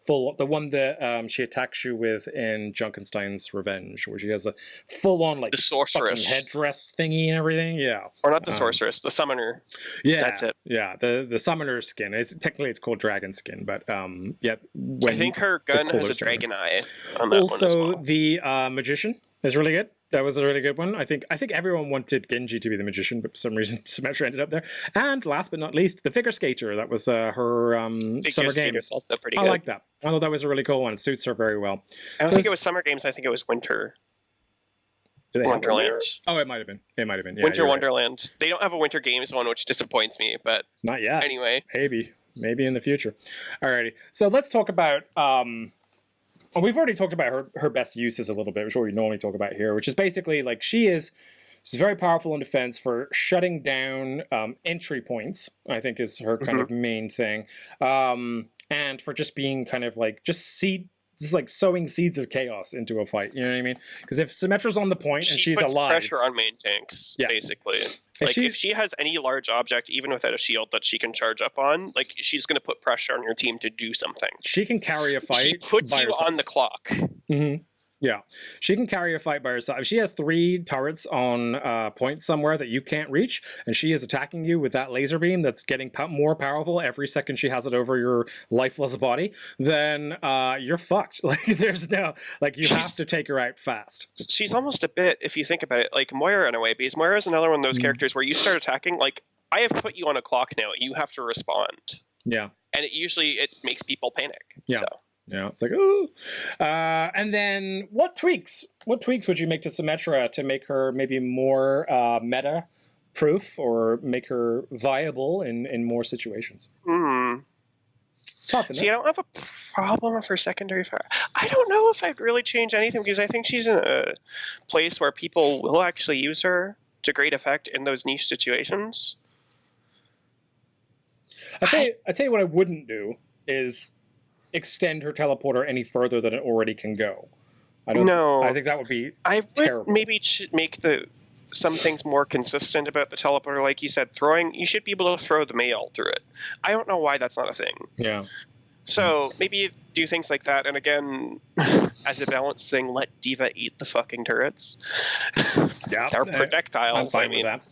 S2: one that she attacks you with in Junkenstein's Revenge, where she has the full-on like
S3: the sorceress
S2: headdress thingy and everything. Yeah,
S3: or not the sorceress, the summoner.
S2: Yeah,
S3: that's it.
S2: Yeah, the summoner skin. It's called dragon skin, but yeah.
S3: I think her gun has a dragon eye on that
S2: also,
S3: one as well.
S2: The magician is really good. That was a really good one. I think everyone wanted Genji to be the magician, but for some reason Symmetra ended up there. And last but not least, the figure skater. That was her Summer Games.
S3: Also pretty good.
S2: I like that. I thought that was a really cool one. It suits her very well.
S3: I don't think it was Summer Games. I think it was Winter. Wonderland.
S2: Oh, it might have been. Yeah,
S3: Winter Wonderland. Right. They don't have a Winter Games one, which disappoints me, but
S2: not yet.
S3: Anyway,
S2: maybe in the future. Alrighty. So let's talk about. We've already talked about her best uses a little bit, which is what we normally talk about here, which is basically like she's very powerful in defense for shutting down entry points, I think is her kind of main thing. And for just being kind of like just like sowing seeds of chaos into a fight. You know what I mean? Because if Symmetra's on the point and she's
S3: puts
S2: alive,
S3: pressure on main tanks, basically. Like if she has any large object, even without a shield that she can charge up on, like she's going to put pressure on your team to do something.
S2: She can carry a fight.
S3: She puts
S2: by
S3: you
S2: herself.
S3: on the clock.
S2: Mm-hmm. Yeah, she can carry a fight by herself. If she has 3 turrets on point somewhere that you can't reach, and she is attacking you with that laser beam that's getting more powerful every second she has it over your lifeless body, then you're fucked. Like there's no you have to take her out fast.
S3: She's almost a bit, if you think about it, like Moira in a way, because Moira is another one of those characters where you start attacking. Like I have put you on a clock now, you have to respond.
S2: Yeah,
S3: and it makes people panic.
S2: Yeah.
S3: So.
S2: Yeah, it's like, oh. And then what tweaks would you make to Symmetra to make her maybe more meta-proof or make her viable in more situations? It's tough, isn't it?
S3: See, I don't have a problem with her secondary fire. I don't know if I'd really change anything because I think she's in a place where people will actually use her to great effect in those niche situations.
S2: I'd tell you what I wouldn't do is extend her teleporter any further than it already can go. I think that would be terrible.
S3: Maybe make some things more consistent about the teleporter. Like you said, you should be able to throw the mail through it. I don't know why that's not a thing.
S2: Yeah.
S3: So maybe do things like that. And again, as a balance thing, let D.Va eat the fucking turrets.
S2: Yeah.
S3: They're projectiles.
S2: I'm fine with that.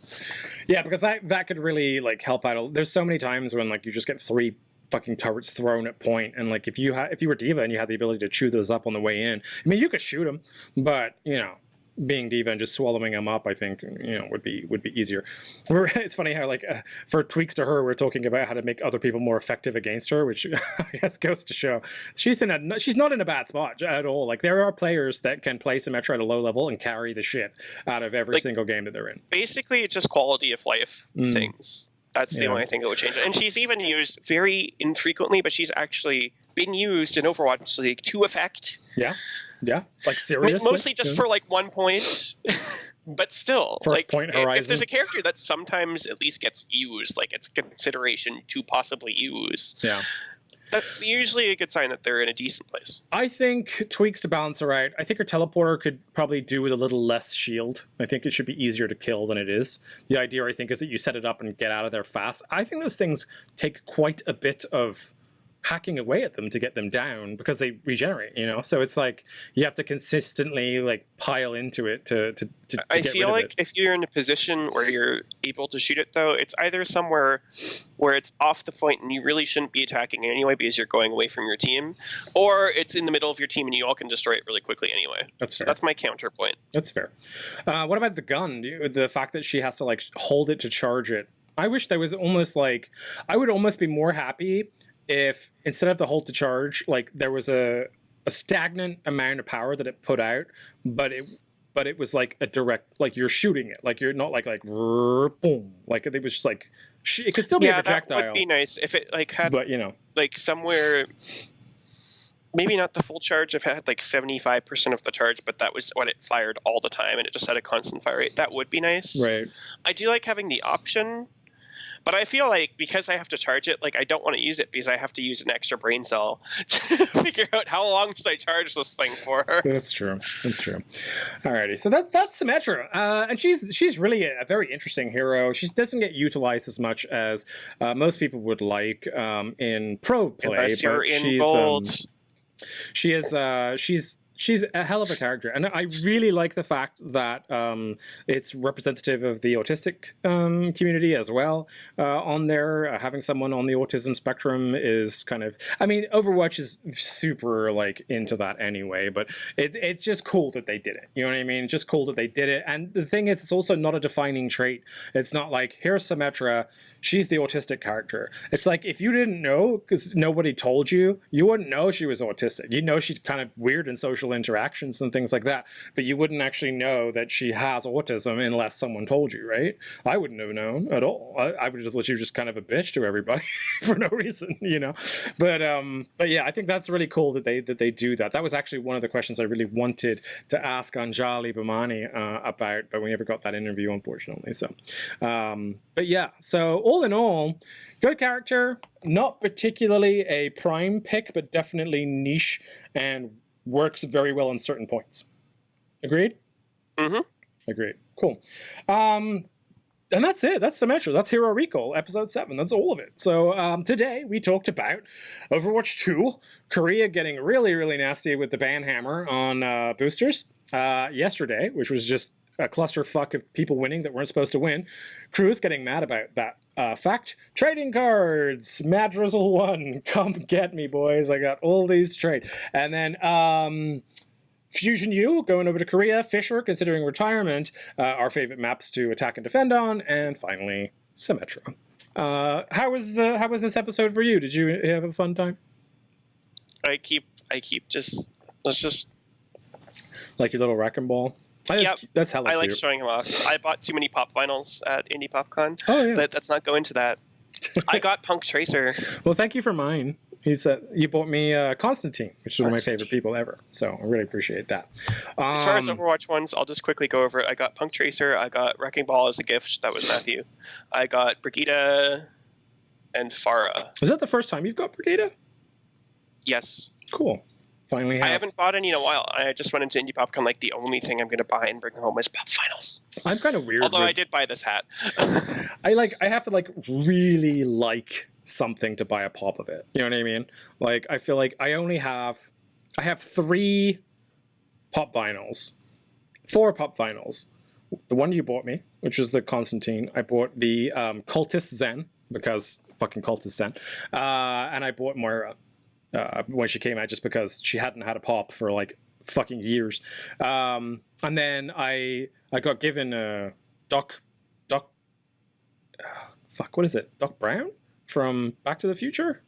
S2: Yeah, because that could really help out. There's so many times when you just get 3 fucking turrets thrown at point, and like if you were D.Va and you had the ability to chew those up on the way in, I mean, you could shoot them, but you know, being D.Va and just swallowing them up, I think, you know, would be easier. It's funny how like for tweaks to her, we're talking about how to make other people more effective against her, which I guess goes to show she's not in a bad spot at all. Like there are players that can play Symmetra at a low level and carry the shit out of every single game that they're in.
S3: Basically, it's just quality of life things. That's the only thing that would change it. And she's even used very infrequently, but she's actually been used in Overwatch League to effect.
S2: Yeah, like seriously?
S3: Mostly just for like 1 point, but still.
S2: First
S3: like,
S2: point horizon.
S3: If there's a character that sometimes at least gets used, like it's consideration to possibly use, that's usually a good sign that they're in a decent place.
S2: I think tweaks to balance her out. I think her teleporter could probably do with a little less shield. I think it should be easier to kill than it is. The idea, I think, is that you set it up and get out of there fast. I think those things take quite a bit of hacking away at them to get them down because they regenerate, you know? So it's like you have to consistently like pile into it to
S3: I
S2: get
S3: feel
S2: rid
S3: like
S2: of it.
S3: if you're in a position where you're able to shoot it, though, it's either somewhere where it's off the point and you really shouldn't be attacking anyway because you're going away from your team, or it's in the middle of your team and you all can destroy it really quickly anyway.
S2: That's fair.
S3: That's my counterpoint.
S2: That's fair. What about the gun? The fact that she has to like hold it to charge it. I wish there was almost like, I would almost be more happy if instead of the hold to charge, like there was a stagnant amount of power that it put out, but it was like a direct, like you're shooting it, like you're not like boom, like it was just like it could still be a projectile.
S3: That would be nice if it like had,
S2: but you know,
S3: like somewhere, maybe not the full charge. If it had like 75% of the charge, but that was what it fired all the time, and it just had a constant fire rate. That would be nice.
S2: Right.
S3: I do like having the option. But I feel like because I have to charge it, like I don't want to use it because I have to use an extra brain cell to figure out how long should I charge this thing for.
S2: That's true. That's true. Alrighty, so that's Symmetra, and she's really a very interesting hero. She doesn't get utilized as much as most people would like in pro play.
S3: Unless you're
S2: but
S3: in gold.
S2: She's a hell of a character, and I really like the fact that it's representative of the autistic community as well. On there, having someone on the autism spectrum is kind of, I mean, Overwatch is super like into that anyway, but it's just cool that they did it. You know what I mean? Just cool that they did it. And the thing is, it's also not a defining trait. It's not like, here's Symmetra, she's the autistic character. It's like, if you didn't know, because nobody told you, you wouldn't know she was autistic. You know she's kind of weird in social interactions and things like that, but you wouldn't actually know that she has autism unless someone told you, right? I wouldn't have known at all. I would have thought she was just kind of a bitch to everybody for no reason, you know? But yeah, I think that's really cool that they do that. That was actually one of the questions I really wanted to ask Anjali Bhamani about, but we never got that interview, unfortunately. So, but yeah, so all in all, good character, not particularly a prime pick, but definitely niche and works very well on certain points. Agreed?
S3: Mm-hmm.
S2: Agreed. Cool. And that's it. That's Symmetra. That's Hero Recall, episode 7. That's all of it. So today we talked about Overwatch 2, Korea getting really, really nasty with the ban hammer on boosters yesterday, which was just a clusterfuck of people winning that weren't supposed to win. Kruise getting mad about that fact. Trading cards. Mad Drizzle 1. Come get me, boys. I got all these to trade. And then Fusion U going over to Korea. Fissure considering retirement. Our favorite maps to attack and defend on. And finally, Symmetra. How was this episode for you? Did you have a fun time?
S3: I keep just, let's just
S2: like your little wrecking ball. That's hella
S3: I like
S2: cute.
S3: showing him off. I bought too many pop vinyls at Indie PopCon.
S2: Oh yeah.
S3: Let's not go into that. I got Punk Tracer.
S2: Well, thank you for mine. He said you bought me Constantine, which is one of my favorite people ever. So I really appreciate that.
S3: As far as Overwatch ones, I'll just quickly go over it. I got Punk Tracer. I got Wrecking Ball as a gift. That was Matthew. I got Brigitte and Farah.
S2: Was that the first time you've got Brigitte?
S3: Yes.
S2: Cool. Finally,
S3: I haven't bought any in a while. I just went into Indie PopCon like the only thing I'm going to buy and bring home is pop finals.
S2: I'm kind of weird.
S3: Although I did buy this hat.
S2: I have to like really like something to buy a pop of it. You know what I mean? Like I feel like I have 3 pop vinyls, 4 pop vinyls. The one you bought me, which was the Constantine. I bought the Cultist Zen because fucking cultist sent. And I bought Moira when she came out just because she hadn't had a pop for like fucking years. And then I got given Doc what is it? Doc Brown from Back to the Future?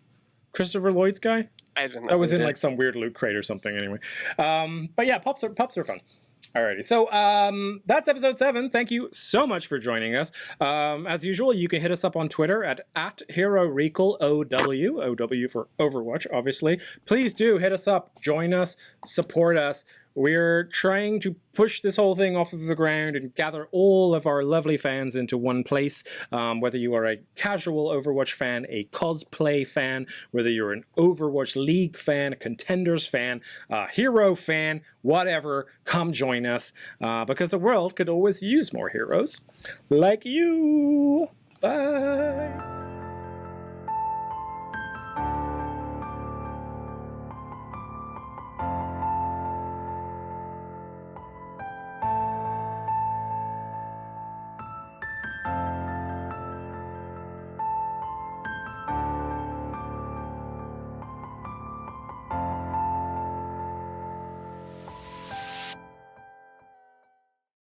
S2: Christopher Lloyd's guy?
S3: I don't know.
S2: That was in like some weird loot crate or something anyway. But yeah, pops are fun. Alrighty, so that's episode 7. Thank you so much for joining us. As usual, you can hit us up on Twitter at HeroRecall OW for Overwatch, obviously. Please do hit us up, join us, support us. We're trying to push this whole thing off of the ground and gather all of our lovely fans into one place. Whether you are a casual Overwatch fan, a cosplay fan, whether you're an Overwatch League fan, a Contenders fan, a Hero fan, whatever, come join us because the world could always use more heroes like you. Bye.